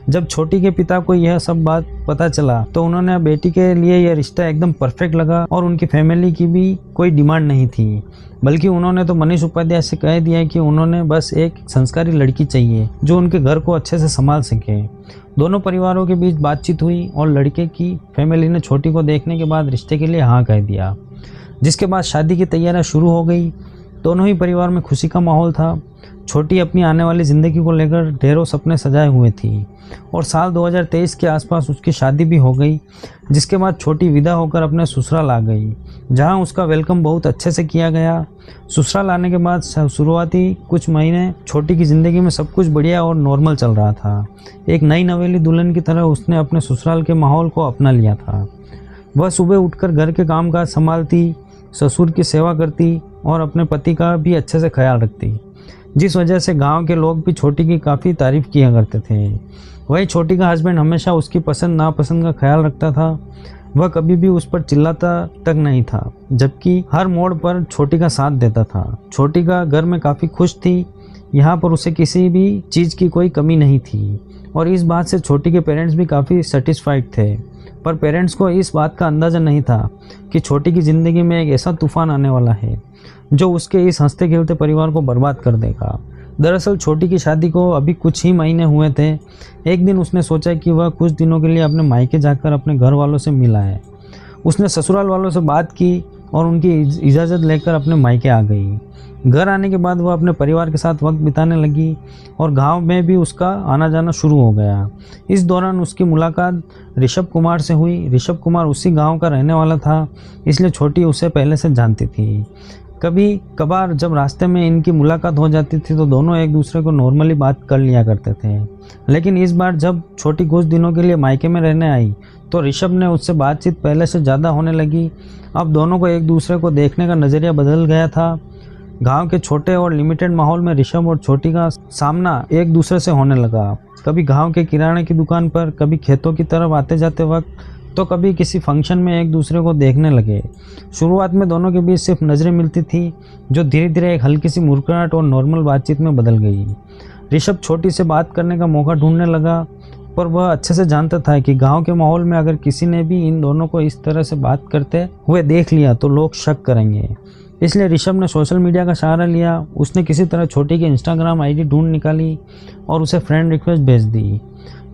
जब छोटी के पिता को यह सब बात पता चला तो उन्होंने बेटी के लिए यह रिश्ता एकदम परफेक्ट लगा और उनकी फैमिली की भी कोई डिमांड नहीं थी। बल्कि उन्होंने तो मनीष उपाध्याय से कह दिया कि उन्होंने बस एक संस्कारी लड़की चाहिए जो उनके घर को अच्छे से संभाल सके। दोनों परिवारों के बीच बातचीत हुई और लड़के की फैमिली ने छोटी को देखने के बाद रिश्ते के लिए हाँ कह दिया, जिसके बाद शादी की तैयारियां शुरू हो गई। दोनों ही परिवार में खुशी का माहौल था। छोटी अपनी आने वाली ज़िंदगी को लेकर ढेरों सपने सजाए हुए थी और साल 2023 के आसपास उसकी शादी भी हो गई, जिसके बाद छोटी विदा होकर अपने ससुराल आ गई, जहां उसका वेलकम बहुत अच्छे से किया गया। ससुराल आने के बाद शुरुआती कुछ महीने छोटी की ज़िंदगी में सब कुछ बढ़िया और नॉर्मल चल रहा था। एक नई नवेली दुल्हन की तरह उसने अपने ससुराल के माहौल को अपना लिया था। वह सुबह उठकर घर के कामकाज संभालती, ससुर की सेवा करती और अपने पति का भी अच्छे से ख्याल रखती, जिस वजह से गांव के लोग भी छोटी की काफ़ी तारीफ किया करते थे। वही छोटी का हस्बैंड हमेशा उसकी पसंद नापसंद का ख्याल रखता था। वह कभी भी उस पर चिल्लाता तक नहीं था, जबकि हर मोड़ पर छोटी का साथ देता था। छोटी का घर में काफ़ी खुश थी, यहाँ पर उसे किसी भी चीज़ की कोई कमी नहीं थी और इस बात से छोटी के पेरेंट्स भी काफ़ी सेटिस्फाइड थे। पर पेरेंट्स को इस बात का अंदाज़ा नहीं था कि छोटी की ज़िंदगी में एक ऐसा तूफान आने वाला है जो उसके इस हंसते खेलते परिवार को बर्बाद कर देगा। दरअसल छोटी की शादी को अभी कुछ ही महीने हुए थे। एक दिन उसने सोचा कि वह कुछ दिनों के लिए अपने मायके जाकर अपने घर वालों से मिला है। उसने ससुराल वालों से बात की और उनकी इजाज़त लेकर अपने मायके आ गई। घर आने के बाद वह अपने परिवार के साथ वक्त बिताने लगी और गांव में भी उसका आना जाना शुरू हो गया। इस दौरान उसकी मुलाकात ऋषभ कुमार से हुई। ऋषभ कुमार उसी गांव का रहने वाला था, इसलिए छोटी उसे पहले से जानती थी। कभी कभार जब रास्ते में इनकी मुलाकात हो जाती थी तो दोनों एक दूसरे को नॉर्मली बात कर लिया करते थे, लेकिन इस बार जब छोटी कुछ दिनों के लिए मायके में रहने आई तो ऋषभ ने उससे बातचीत पहले से ज़्यादा होने लगी। अब दोनों को एक दूसरे को देखने का नज़रिया बदल गया था। गांव के छोटे और लिमिटेड माहौल में ऋषभ और छोटी का सामना एक दूसरे से होने लगा। कभी गांव के किराने की दुकान पर, कभी खेतों की तरफ आते जाते वक्त, तो कभी किसी फंक्शन में एक दूसरे को देखने लगे। शुरुआत में दोनों के बीच सिर्फ नज़रें मिलती थी, जो धीरे धीरे एक हल्की सी मुस्कुराहट और नॉर्मल बातचीत में बदल गई। ऋषभ छोटी से बात करने का मौका ढूंढने लगा, पर वह अच्छे से जानता था कि गांव के माहौल में अगर किसी ने भी इन दोनों को इस तरह से बात करते हुए देख लिया तो लोग शक करेंगे। इसलिए ऋषभ ने सोशल मीडिया का सहारा लिया। उसने किसी तरह छोटी की इंस्टाग्राम आईडी ढूंढ निकाली और उसे फ्रेंड रिक्वेस्ट भेज दी।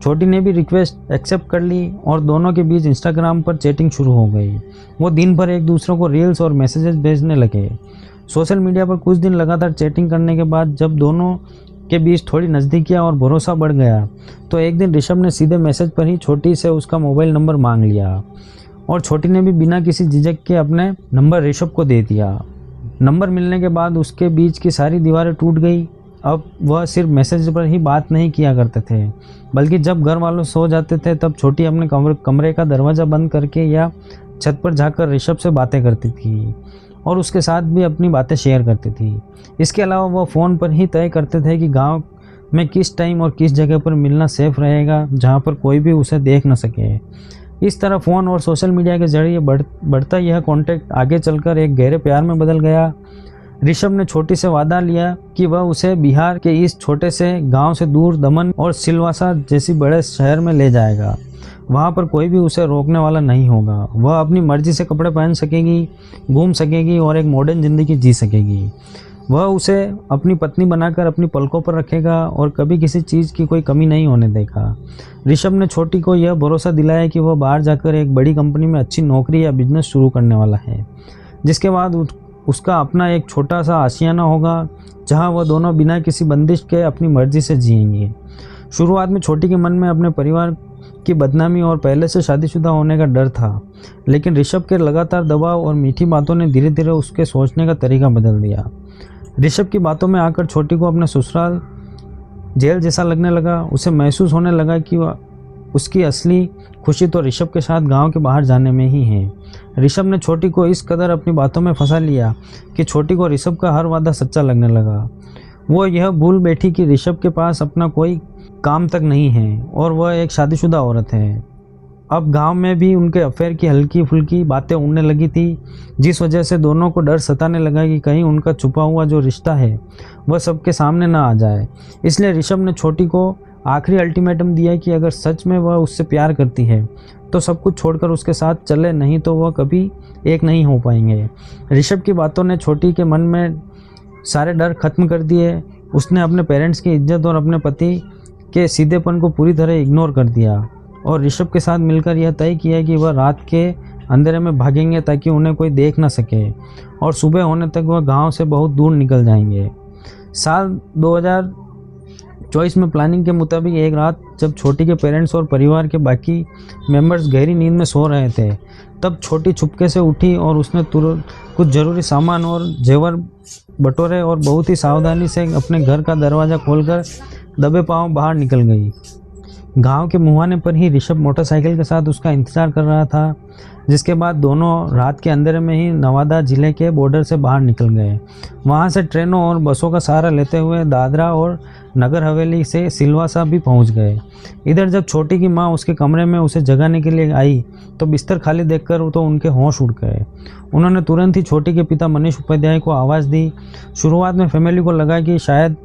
छोटी ने भी रिक्वेस्ट एक्सेप्ट कर ली और दोनों के बीच इंस्टाग्राम पर चैटिंग शुरू हो गई। वो दिन भर एक दूसरे को रील्स और मैसेजेस भेजने लगे। सोशल मीडिया पर कुछ दिन लगातार चैटिंग करने के बाद जब दोनों के बीच थोड़ी नज़दीकियाँ और भरोसा बढ़ गया तो एक दिन ऋषभ ने सीधे मैसेज पर ही छोटी से उसका मोबाइल नंबर मांग लिया और छोटी ने भी बिना किसी झिझक के अपने नंबर ऋषभ को दे दिया। नंबर मिलने के बाद उसके बीच की सारी दीवारें टूट गई। अब वह सिर्फ मैसेज पर ही बात नहीं किया करते थे, बल्कि जब घर वालों सो जाते थे तब छोटी अपने कमरे का दरवाज़ा बंद करके या छत पर जाकर ऋषभ से बातें करती थी और उसके साथ भी अपनी बातें शेयर करती थी। इसके अलावा वह फ़ोन पर ही तय करते थे कि गांव में किस टाइम और किस जगह पर मिलना सेफ रहेगा, जहां पर कोई भी उसे देख न सके। इस तरह फ़ोन और सोशल मीडिया के जरिए बढ़ता यह कॉन्टैक्ट आगे चलकर एक गहरे प्यार में बदल गया। ऋषभ ने छोटी से वादा लिया कि वह उसे बिहार के इस छोटे से गांव से दूर दमन और सिलवासा जैसी बड़े शहर में ले जाएगा। वहां पर कोई भी उसे रोकने वाला नहीं होगा। वह अपनी मर्जी से कपड़े पहन सकेगी, घूम सकेगी और एक मॉडर्न ज़िंदगी जी सकेगी। वह उसे अपनी पत्नी बनाकर अपनी पलकों पर रखेगा और कभी किसी चीज़ की कोई कमी नहीं होने देगा। ऋषभ ने छोटी को यह भरोसा दिलाया कि वह बाहर जाकर एक बड़ी कंपनी में अच्छी नौकरी या बिजनेस शुरू करने वाला है, जिसके बाद उसका अपना एक छोटा सा आशियाना होगा जहां वह दोनों बिना किसी बंदिश के अपनी मर्जी से जिएंगे। शुरुआत में छोटी के मन में अपने परिवार की बदनामी और पहले से शादीशुदा होने का डर था, लेकिन ऋषभ के लगातार दबाव और मीठी बातों ने धीरे धीरे उसके सोचने का तरीका बदल दिया। ऋषभ की बातों में आकर छोटी को अपना ससुराल जेल जैसा लगने लगा। उसे महसूस होने लगा कि उसकी असली खुशी तो ऋषभ के साथ गांव के बाहर जाने में ही है। ऋषभ ने छोटी को इस कदर अपनी बातों में फंसा लिया कि छोटी को ऋषभ का हर वादा सच्चा लगने लगा। वो यह भूल बैठी कि ऋषभ के पास अपना कोई काम तक नहीं है और वह एक शादीशुदा औरत है। अब गांव में भी उनके अफेयर की हल्की फुल्की बातें उड़ने लगी थी, जिस वजह से दोनों को डर सताने लगा कि कहीं उनका छुपा हुआ जो रिश्ता है वह सबके सामने ना आ जाए। इसलिए ऋषभ ने छोटी को आखिरी अल्टीमेटम दिया कि अगर सच में वह उससे प्यार करती है तो सब कुछ छोड़कर उसके साथ चले, नहीं तो वह कभी एक नहीं हो पाएंगे। ऋषभ की बातों ने छोटी के मन में सारे डर खत्म कर दिए। उसने अपने पेरेंट्स की इज्जत और अपने पति के सीधेपन को पूरी तरह इग्नोर कर दिया और ऋषभ के साथ मिलकर यह तय किया कि वह रात के अंधेरे में भागेंगे ताकि उन्हें कोई देख ना सके और सुबह होने तक वह गांव से बहुत दूर निकल जाएंगे। साल 2024 में प्लानिंग के मुताबिक एक रात जब छोटी के पेरेंट्स और परिवार के बाकी मेंबर्स गहरी नींद में सो रहे थे, तब छोटी छुपके से उठी और उसने तुरंत कुछ ज़रूरी सामान और जेवर बटोरे और बहुत ही सावधानी से अपने घर का दरवाज़ा खोलकर दबे पांव बाहर निकल गई। गांव के मुहाने पर ही ऋषभ मोटरसाइकिल के साथ उसका इंतज़ार कर रहा था, जिसके बाद दोनों रात के अंधेरे में ही नवादा ज़िले के बॉर्डर से बाहर निकल गए। वहां से ट्रेनों और बसों का सहारा लेते हुए दादरा और नगर हवेली से सिलवासा भी पहुंच गए। इधर जब छोटी की मां उसके कमरे में उसे जगाने के लिए आई तो बिस्तर खाली देखकर तो उनके होश उड़ गए। उन्होंने तुरंत ही छोटी के पिता मनीष उपाध्याय को आवाज़ दी। शुरुआत में फैमिली को लगा कि शायद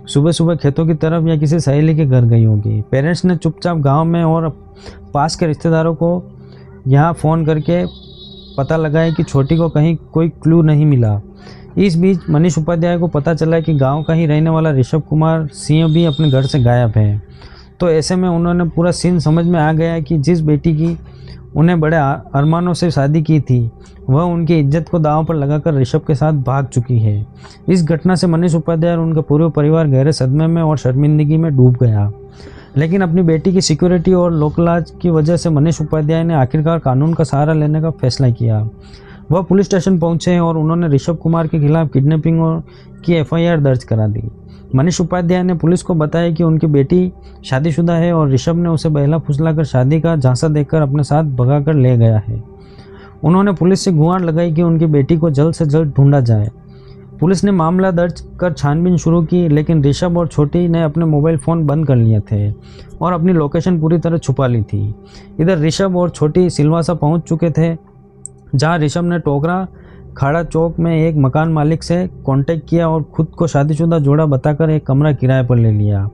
सुबह सुबह खेतों की तरफ या किसी सहेली के घर गई होगी। पेरेंट्स ने चुपचाप गांव में और पास के रिश्तेदारों को यहाँ फ़ोन करके पता लगाया कि छोटी को कहीं कोई क्लू नहीं मिला। इस बीच मनीष उपाध्याय को पता चला कि गांव का ही रहने वाला ऋषभ कुमार सिंह भी अपने घर से गायब है। तो ऐसे में उन्होंने पूरा सीन समझ में आ गया कि जिस बेटी की उन्हें बड़े अरमानों से शादी की थी वह उनकी इज्जत को दांव पर लगाकर ऋषभ के साथ भाग चुकी है। इस घटना से मनीष उपाध्याय और उनका पूरा परिवार गहरे सदमे में और शर्मिंदगी में डूब गया। लेकिन अपनी बेटी की सिक्योरिटी और लोकलाज की वजह से मनीष उपाध्याय ने आखिरकार कानून का सहारा लेने का फैसला किया। वह पुलिस स्टेशन पहुंचे और उन्होंने ऋषभ कुमार के खिलाफ किडनैपिंग की FIR दर्ज करा दी। मनीष उपाध्याय ने पुलिस को बताया कि उनकी बेटी शादीशुदा है और ऋषभ ने उसे बहला फुसलाकर शादी का झांसा देकर अपने साथ भगाकर ले गया है। उन्होंने पुलिस से गुहार लगाई कि उनकी बेटी को जल्द से जल्द ढूंढा जाए। पुलिस ने मामला दर्ज कर छानबीन शुरू की, लेकिन ऋषभ और छोटी ने अपने मोबाइल फ़ोन बंद कर लिए थे और अपनी लोकेशन पूरी तरह छुपा ली थी। इधर ऋषभ और छोटी सिलवासा पहुंच चुके थे, जहां ऋषभ ने टोकरा खाड़ा चौक में एक मकान मालिक से कांटेक्ट किया और खुद को शादीशुदा जोड़ा बताकर एक कमरा किराए पर ले लिया,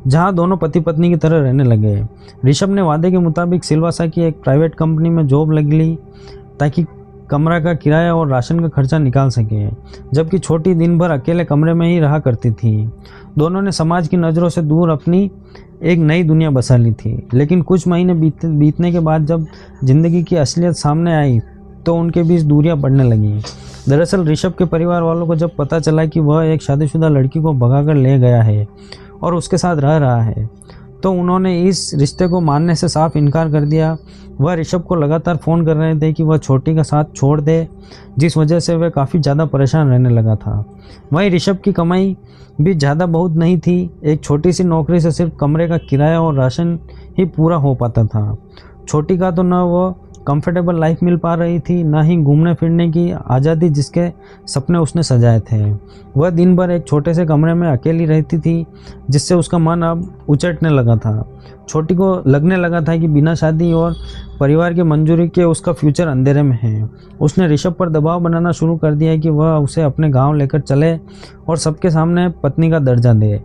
जहां दोनों पति पत्नी की तरह रहने लगे। ऋषभ ने वादे के मुताबिक सिलवासा की एक प्राइवेट कंपनी में जॉब लग ली ताकि कमरा का किराया और राशन का खर्चा निकाल सके, जबकि छोटी दिन भर अकेले कमरे में ही रहा करती थी। दोनों ने समाज की नज़रों से दूर अपनी एक नई दुनिया बसा ली थी। लेकिन कुछ महीने बीतने के बाद जब जिंदगी की असलियत सामने आई तो उनके बीच दूरियां बढ़ने लगीं। दरअसल ऋषभ के परिवार वालों को जब पता चला कि वह एक शादीशुदा लड़की को भगाकर ले गया है और उसके साथ रह रहा है, तो उन्होंने इस रिश्ते को मानने से साफ इनकार कर दिया। वह ऋषभ को लगातार फ़ोन कर रहे थे कि वह छोटी का साथ छोड़ दे, जिस वजह से वह काफ़ी ज़्यादा परेशान रहने लगा था। वहीं ऋषभ की कमाई भी ज़्यादा बहुत नहीं थी। एक छोटी सी नौकरी से सिर्फ कमरे का किराया और राशन ही पूरा हो पाता था। छोटी का तो न वो कंफर्टेबल लाइफ मिल पा रही थी, ना ही घूमने फिरने की आज़ादी जिसके सपने उसने सजाए थे। वह दिन भर एक छोटे से कमरे में अकेली रहती थी, जिससे उसका मन अब उचटने लगा था। छोटी को लगने लगा था कि बिना शादी और परिवार की मंजूरी के उसका फ्यूचर अंधेरे में है। उसने ऋषभ पर दबाव बनाना शुरू कर दिया कि वह उसे अपने गांव लेकर चले और सबके सामने पत्नी का दर्जा दे।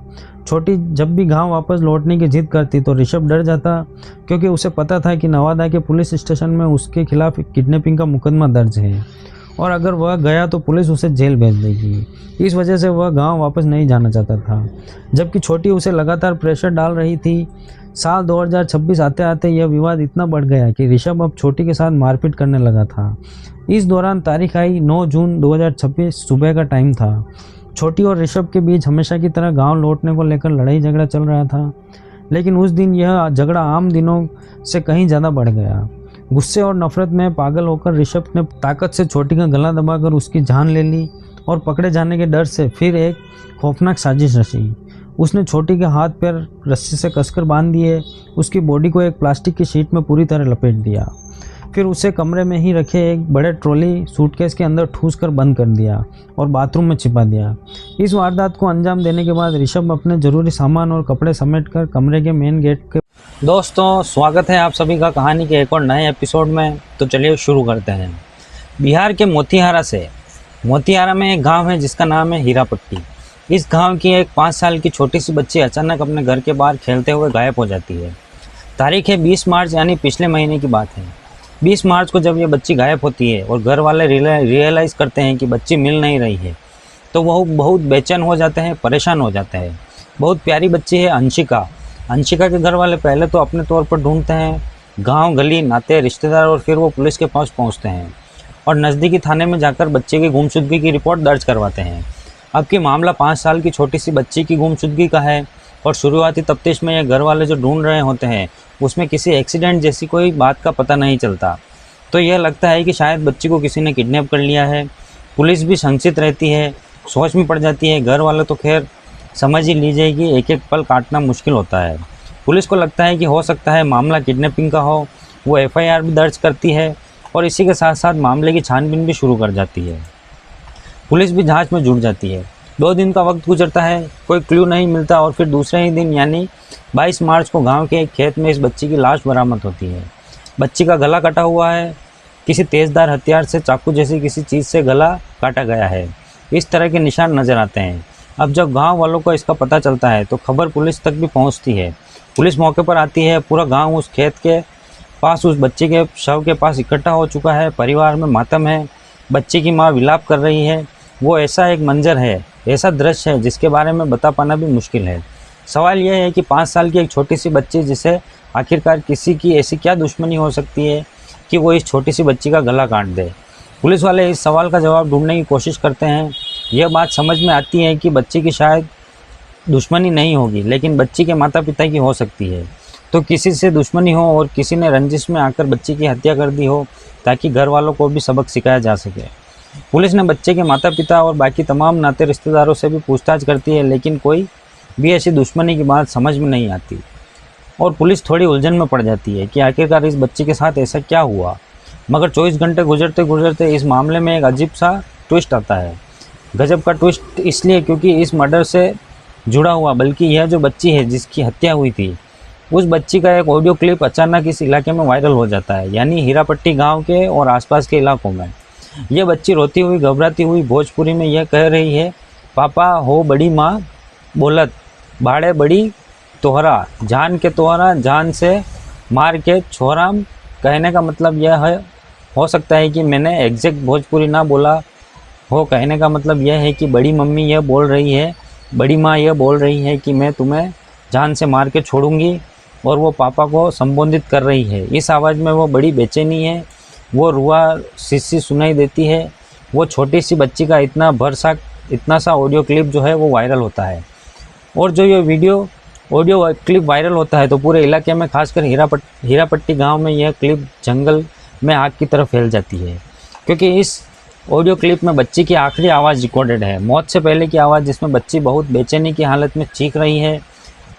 छोटी जब भी गांव वापस लौटने की जिद करती तो ऋषभ डर जाता, क्योंकि उसे पता था कि नवादा के पुलिस स्टेशन में उसके खिलाफ किडनैपिंग का मुकदमा दर्ज है और अगर वह गया तो पुलिस उसे जेल भेज देगी। इस वजह से वह गांव वापस नहीं जाना चाहता था, जबकि छोटी उसे लगातार प्रेशर डाल रही थी। साल 2026 आते आते यह विवाद इतना बढ़ गया कि ऋषभ अब छोटी के साथ मारपीट करने लगा था। इस दौरान तारीख आई 9 जून 2026, सुबह का टाइम था। छोटी और ऋषभ के बीच हमेशा की तरह गांव लौटने को लेकर लड़ाई झगड़ा चल रहा था, लेकिन उस दिन यह झगड़ा आम दिनों से कहीं ज़्यादा बढ़ गया। गुस्से और नफरत में पागल होकर ऋषभ ने ताकत से छोटी का गला दबाकर उसकी जान ले ली और पकड़े जाने के डर से फिर एक खौफनाक साजिश रची। उसने छोटी के हाथ पैर रस्सी से कसकर बांध दिए, उसकी बॉडी को एक प्लास्टिक की शीट में पूरी तरह लपेट दिया, फिर उसे कमरे में ही रखे एक बड़े ट्रॉली सूटकेस के अंदर ठूस कर बंद कर दिया और बाथरूम में छिपा दिया। इस वारदात को अंजाम देने के बाद ऋषभ अपने ज़रूरी सामान और कपड़े समेटकर कमरे के मेन गेट के। दोस्तों, स्वागत है आप सभी का कहानी के एक और नए एपिसोड में। तो चलिए शुरू करते हैं। बिहार के मोतिहारा में एक गांव है जिसका नाम है हीरापट्टी। इस गांव की एक 5 साल की छोटी सी बच्ची अचानक अपने घर के बाहर खेलते हुए गायब हो जाती है। तारीख है 20 मार्च यानी पिछले महीने की बात है। 20 मार्च को जब ये बच्ची गायब होती है और घर वाले रियलाइज़ करते हैं कि बच्ची मिल नहीं रही है, तो वह बहुत बेचैन हो जाते हैं, परेशान हो जाते हैं। बहुत प्यारी बच्ची है अंशिका। अंशिका के घर वाले पहले तो अपने तौर पर ढूंढते हैं, गांव गली नाते रिश्तेदार, और फिर वो पुलिस के पास पहुंचते हैं और नज़दीकी थाने में जाकर बच्चे की गुमशुदगी की रिपोर्ट दर्ज करवाते हैं। अब की मामला 5 साल की छोटी सी बच्ची की गुमशुदगी का है और शुरुआती तफ्तीश में ये घर वाले जो ढूंढ रहे होते हैं उसमें किसी एक्सीडेंट जैसी कोई बात का पता नहीं चलता। तो यह लगता है कि शायद बच्ची को किसी ने किडनैप कर लिया है। पुलिस भी संचित रहती है, सोच में पड़ जाती है। घर वाले तो खैर समझ ही लीजिए कि एक एक पल काटना मुश्किल होता है। पुलिस को लगता है कि हो सकता है मामला किडनैपिंग का हो। वो FIR भी दर्ज करती है और इसी के साथ साथ मामले की छानबीन भी शुरू कर जाती है। पुलिस भी जांच में जुट जाती है। 2 दिन का वक्त गुजरता है, कोई क्लू नहीं मिलता और फिर दूसरे ही दिन यानी 22 मार्च को गांव के एक खेत में इस बच्ची की लाश बरामद होती है। बच्ची का गला कटा हुआ है, किसी तेज़दार हथियार से, चाकू जैसी किसी चीज़ से गला काटा गया है, इस तरह के निशान नज़र आते हैं। अब जब गांव वालों को इसका पता चलता है तो खबर पुलिस तक भी पहुंचती है। पुलिस मौके पर आती है। पूरा गांव उस खेत के पास उस बच्ची के शव के पास इकट्ठा हो चुका है। परिवार में मातम है। बच्ची की माँ विलाप कर रही है। वो ऐसा एक मंजर है, ऐसा दृश्य है जिसके बारे में बता पाना भी मुश्किल है। सवाल यह है कि 5 साल की एक छोटी सी बच्ची, जिसे आखिरकार किसी की ऐसी क्या दुश्मनी हो सकती है कि वो इस छोटी सी बच्ची का गला काट दे। पुलिस वाले इस सवाल का जवाब ढूंढने की कोशिश करते हैं। यह बात समझ में आती है कि बच्ची की शायद दुश्मनी नहीं होगी, लेकिन बच्ची के माता पिता की हो सकती है। तो किसी से दुश्मनी हो और किसी ने रंजिश में आकर बच्ची की हत्या कर दी हो ताकि घर वालों को भी सबक सिखाया जा सके। पुलिस ने बच्चे के माता पिता और बाकी तमाम नाते रिश्तेदारों से भी पूछताछ करती है, लेकिन कोई भी ऐसी दुश्मनी की बात समझ में नहीं आती और पुलिस थोड़ी उलझन में पड़ जाती है कि आखिरकार इस बच्ची के साथ ऐसा क्या हुआ। मगर 24 घंटे गुजरते गुजरते इस मामले में एक अजीब सा ट्विस्ट आता है। गजब का ट्विस्ट इसलिए क्योंकि इस मर्डर से जुड़ा हुआ, बल्कि यह जो बच्ची है जिसकी हत्या हुई थी, उस बच्ची का एक ऑडियो क्लिप अचानक इस इलाके में वायरल हो जाता है, यानी हीरापट्टी गांव के और आसपास के इलाकों में। यह बच्ची रोती हुई, घबराती हुई भोजपुरी में यह कह रही है, पापा हो बड़ी माँ बोलत, बाड़े बड़ी तोहरा, जान के तोहरा, जान से मार के छोराम। कहने का मतलब यह है, हो सकता है कि मैंने एग्जैक्ट भोजपुरी ना बोला हो। कहने का मतलब यह है कि बड़ी मम्मी यह बोल रही है, बड़ी माँ यह बोल रही है कि मैं तुम्हें जान से मार के छोड़ूंगी, और वो पापा को संबोधित कर रही है। इस आवाज़ में वो बड़ी बेचैनी है, वो रुआ सी सुनाई देती है। वो छोटी सी बच्ची का इतना सा ऑडियो क्लिप जो है वो वायरल होता है, और जो ये ऑडियो क्लिप वायरल होता है तो पूरे इलाके में, खासकर हीरापट्टी गांव में, यह क्लिप जंगल में आग की तरफ फैल जाती है, क्योंकि इस ऑडियो क्लिप में बच्ची की आखिरी आवाज़ रिकॉर्डेड है, मौत से पहले की आवाज़, जिसमें बच्ची बहुत बेचैनी की हालत में चीख रही है।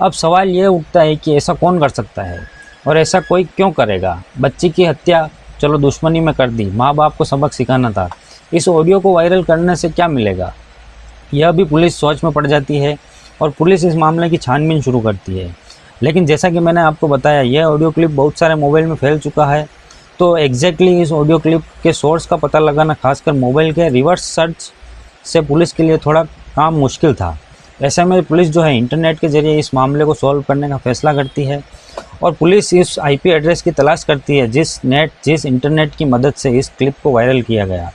अब सवाल ये उठता है कि ऐसा कौन कर सकता है और ऐसा कोई क्यों करेगा। बच्ची की हत्या चलो दुश्मनी में कर दी, माँ बाप को सबक सिखाना था, इस ऑडियो को वायरल करने से क्या मिलेगा, यह भी पुलिस सोच में पड़ जाती है और पुलिस इस मामले की छानबीन शुरू करती है। लेकिन जैसा कि मैंने आपको बताया, यह ऑडियो क्लिप बहुत सारे मोबाइल में फैल चुका है, तो एग्जैक्टली इस ऑडियो क्लिप के सोर्स का पता लगाना, खासकर मोबाइल के रिवर्स सर्च से, पुलिस के लिए थोड़ा काम मुश्किल था। ऐसे में पुलिस जो है इंटरनेट के जरिए इस मामले को सॉल्व करने का फैसला करती है और पुलिस इस IP एड्रेस की तलाश करती है जिस इंटरनेट की मदद से इस क्लिप को वायरल किया गया।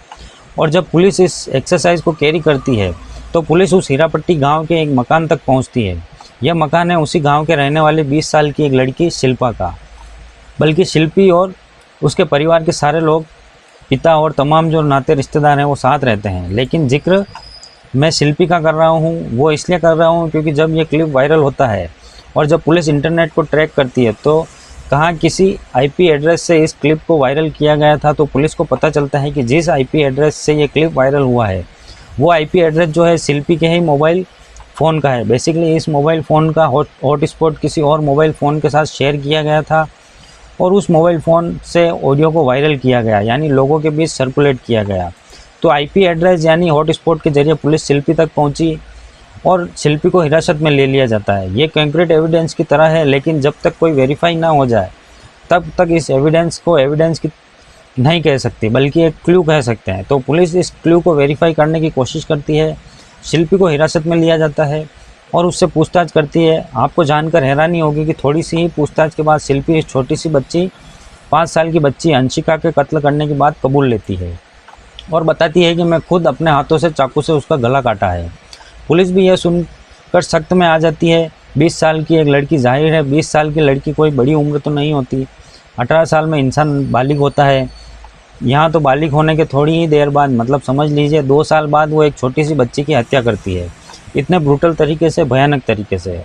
और जब पुलिस इस एक्सरसाइज को कैरी करती है तो पुलिस उस हीरापट्टी गांव के एक मकान तक पहुंचती है। यह मकान है उसी गांव के रहने वाली 20 साल की एक लड़की शिल्पा का। बल्कि शिल्पी और उसके परिवार के सारे लोग, पिता और तमाम जो नाते रिश्तेदार हैं, वो साथ रहते हैं। लेकिन जिक्र मैं शिल्पी का कर रहा हूँ वो इसलिए कर रहा हूँ क्योंकि जब ये क्लिप वायरल होता है और जब पुलिस इंटरनेट को ट्रैक करती है तो कहाँ किसी IP एड्रेस से इस क्लिप को वायरल किया गया था, तो पुलिस को पता चलता है कि जिस IP एड्रेस से ये क्लिप वायरल हुआ है वो IP एड्रेस जो है शिल्पी के ही मोबाइल फ़ोन का है। बेसिकली इस मोबाइल फ़ोन का हॉटस्पॉट किसी और मोबाइल फ़ोन के साथ शेयर किया गया था और उस मोबाइल फ़ोन से ऑडियो को वायरल किया गया, यानी लोगों के बीच सर्कुलेट किया गया। तो IP एड्रेस यानी हॉटस्पॉट के जरिए पुलिस शिल्पी तक पहुंची और शिल्पी को हिरासत में ले लिया जाता है। ये कंक्रीट एविडेंस की तरह है, लेकिन जब तक कोई वेरीफाई ना हो जाए तब तक इस एविडेंस को एविडेंस की नहीं कह सकती, बल्कि एक क्लू कह सकते हैं। तो पुलिस इस क्लू को वेरीफाई करने की कोशिश करती है। शिल्पी को हिरासत में लिया जाता है और उससे पूछताछ करती है। आपको जानकर हैरानी होगी कि थोड़ी सी ही पूछताछ के बाद शिल्पी इस छोटी सी बच्ची 5 साल की बच्ची अंशिका के कत्ल करने की बात कबूल लेती है और बताती है कि मैं खुद अपने हाथों से चाकू से उसका गला काटा है। पुलिस भी यह सुनकर सख्त में आ जाती है। 20 साल की एक लड़की, जाहिर है 20 साल की लड़की कोई बड़ी उम्र तो नहीं होती। 18 साल में इंसान बालिग होता है। यहाँ तो बालिग होने के थोड़ी ही देर बाद, मतलब समझ लीजिए 2 साल बाद, वो एक छोटी सी बच्ची की हत्या करती है। इतने ब्रूटल तरीके से, भयानक तरीके से।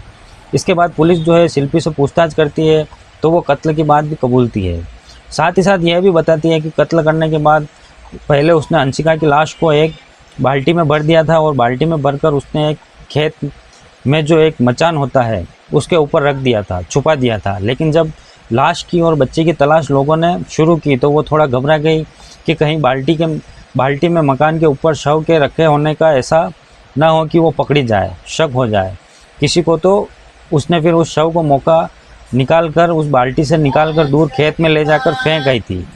इसके बाद पुलिस जो है शिल्पी से पूछताछ करती है तो वो कत्ल की बात भी कबूलती है। साथ ही साथ यह भी बताती है कि कत्ल करने के बाद पहले उसने अंशिका की लाश को एक बाल्टी में भर दिया था और बाल्टी में भरकर उसने एक खेत में जो एक मचान होता है उसके ऊपर रख दिया था, छुपा दिया था। लेकिन जब लाश की और बच्चे की तलाश लोगों ने शुरू की तो वो थोड़ा घबरा गई कि कहीं बाल्टी में मकान के ऊपर शव के रखे होने का ऐसा ना हो कि वो पकड़ी जाए, शक हो जाए किसी को। तो उसने फिर उस शव को मौका निकालकर उस बाल्टी से निकालकर दूर खेत में ले जाकर फेंक आई थी।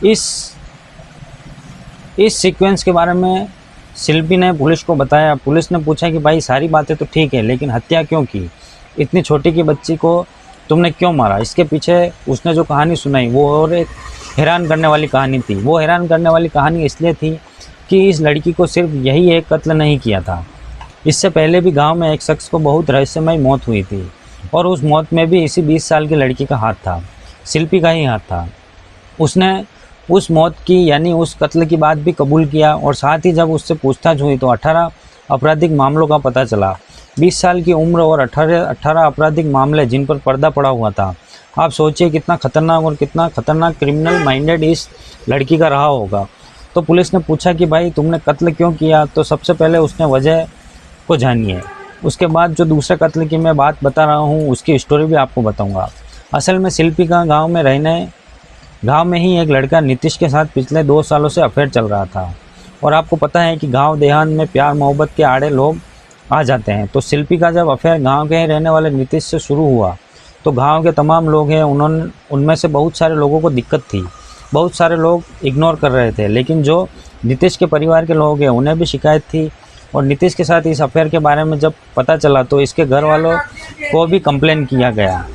इस सीक्वेंस के बारे में शिल्पी ने पुलिस को बताया। पुलिस ने पूछा कि भाई सारी बातें तो ठीक है, लेकिन हत्या क्यों की? इतनी छोटी की बच्ची को तुमने क्यों मारा? इसके पीछे उसने जो कहानी सुनाई वो और एक हैरान करने वाली कहानी थी। वो हैरान करने वाली कहानी इसलिए थी कि इस लड़की को सिर्फ यही एक कत्ल नहीं किया था। इससे पहले भी गांव में एक शख्स को बहुत रहस्यमय मौत हुई थी और उस मौत में भी इसी 20 साल की लड़की का हाथ था, शिल्पी का ही हाथ था। उसने उस मौत की यानी उस कत्ल की बात भी कबूल किया और साथ ही जब उससे पूछताछ हुई तो 18 आपराधिक मामलों का पता चला। 20 साल की उम्र और 18 आपराधिक मामले जिन पर पर्दा पड़ा हुआ था। आप सोचिए कितना खतरनाक क्रिमिनल माइंडेड इस लड़की का रहा होगा। तो पुलिस ने पूछा कि भाई तुमने कत्ल क्यों किया? तो सबसे पहले उसने वजह को जानिए। उसके बाद जो दूसरे कत्ल की मैं बात बता रहा हूँ उसकी स्टोरी भी आपको बताऊँगा। असल में शिल्पी का गांव में ही एक लड़का नीतीश के साथ पिछले 2 सालों से अफेयर चल रहा था। और आपको पता है कि गांव देहात में प्यार मोहब्बत के आड़े लोग आ जाते हैं। तो शिल्पी का जब अफेयर गांव के ही रहने वाले नीतीश से शुरू हुआ तो गांव के तमाम लोग हैं उनमें से बहुत सारे लोगों को दिक्कत थी। बहुत सारे लोग इग्नोर कर रहे थे, लेकिन जो नीतीश के परिवार के लोग हैं उन्हें भी शिकायत थी। और नीतीश के साथ इस अफेयर के बारे में जब पता चला तो इसके घर वालों को भी कंप्लेन किया गया।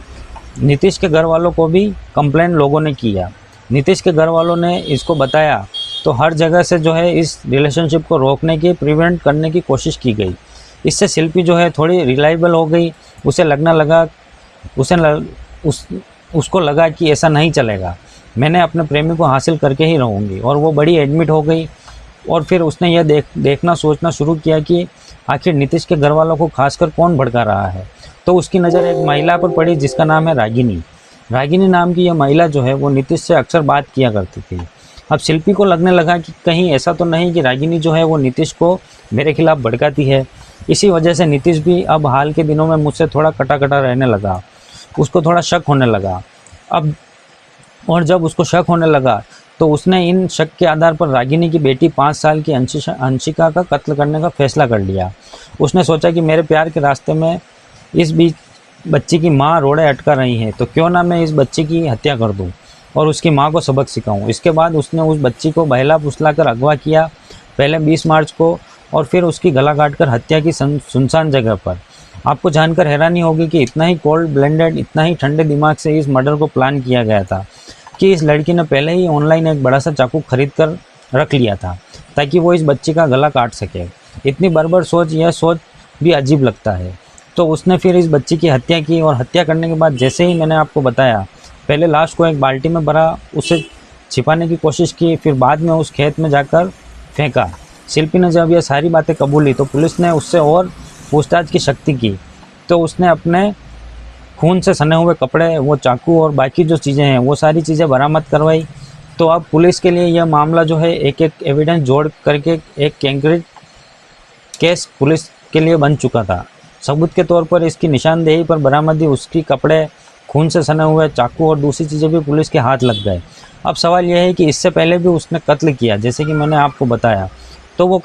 नीतीश के घर वालों को भी कंप्लेन लोगों ने किया। नीतीश के घर वालों ने इसको बताया तो हर जगह से जो है इस रिलेशनशिप को रोकने की, प्रिवेंट करने की कोशिश की गई। इससे शिल्पी जो है थोड़ी रिलायबल हो गई। उसको लगा कि ऐसा नहीं चलेगा, मैंने अपने प्रेमी को हासिल करके ही रहूँगी। और वो बड़ी एडमिट हो गई। और फिर उसने यह देखना सोचना शुरू किया कि आखिर नीतीश के घर वालों को खासकर कौन भड़का रहा है। तो उसकी नज़र एक महिला पर पड़ी जिसका नाम है रागिनी। रागिनी नाम की यह महिला जो है वो नीतीश से अक्सर बात किया करती थी। अब शिल्पी को लगने लगा कि कहीं ऐसा तो नहीं कि रागिनी जो है वो नीतीश को मेरे खिलाफ भड़काती है। इसी वजह से नीतीश भी अब हाल के दिनों में मुझसे थोड़ा कटा रहने लगा। उसको थोड़ा शक होने लगा। और जब उसको शक होने लगा तो उसने इन शक के आधार पर रागिनी की बेटी 5 साल की अंशिका का कत्ल करने का फैसला कर लिया। उसने सोचा कि मेरे प्यार के रास्ते में इस बीच बच्ची की माँ रोड़े अटका रही है, तो क्यों ना मैं इस बच्ची की हत्या कर दूं और उसकी माँ को सबक सिखाऊं। इसके बाद उसने उस बच्ची को बहला फुसला कर अगवा किया, पहले 20 मार्च को और फिर उसकी गला काटकर हत्या की सुनसान जगह पर। आपको जानकर हैरानी होगी कि इतना ही कोल्ड ब्लेंडेड, इतना ही ठंडे दिमाग से इस मर्डर को प्लान किया गया था कि इस लड़की ने पहले ही ऑनलाइन एक बड़ा सा चाकू खरीद कर रख लिया था ताकि वो इस बच्ची का गला काट सके। इतनी बर्बर सोच, यह सोच भी अजीब लगता है। तो उसने फिर इस बच्ची की हत्या की और हत्या करने के बाद जैसे ही मैंने आपको बताया, पहले लाश को एक बाल्टी में भरा, उसे छिपाने की कोशिश की, फिर बाद में उस खेत में जाकर फेंका। शिल्पी ने जब यह सारी बातें कबूली तो पुलिस ने उससे और पूछताछ की शक्ति की। तो उसने अपने खून से सने हुए कपड़े, वो चाकू और बाकी जो चीज़ें हैं वो सारी चीज़ें बरामद करवाई। तो अब पुलिस के लिए यह मामला जो है एक एविडेंस जोड़ करके एक कंक्रीट केस पुलिस के लिए बन चुका था। सबूत के तौर पर इसकी निशानदेही पर बरामदी, उसकी कपड़े, खून से सने हुए चाकू और दूसरी चीज़ें भी पुलिस के हाथ लग गए। अब सवाल यह है कि इससे पहले भी उसने कत्ल किया, जैसे कि मैंने आपको बताया, तो वो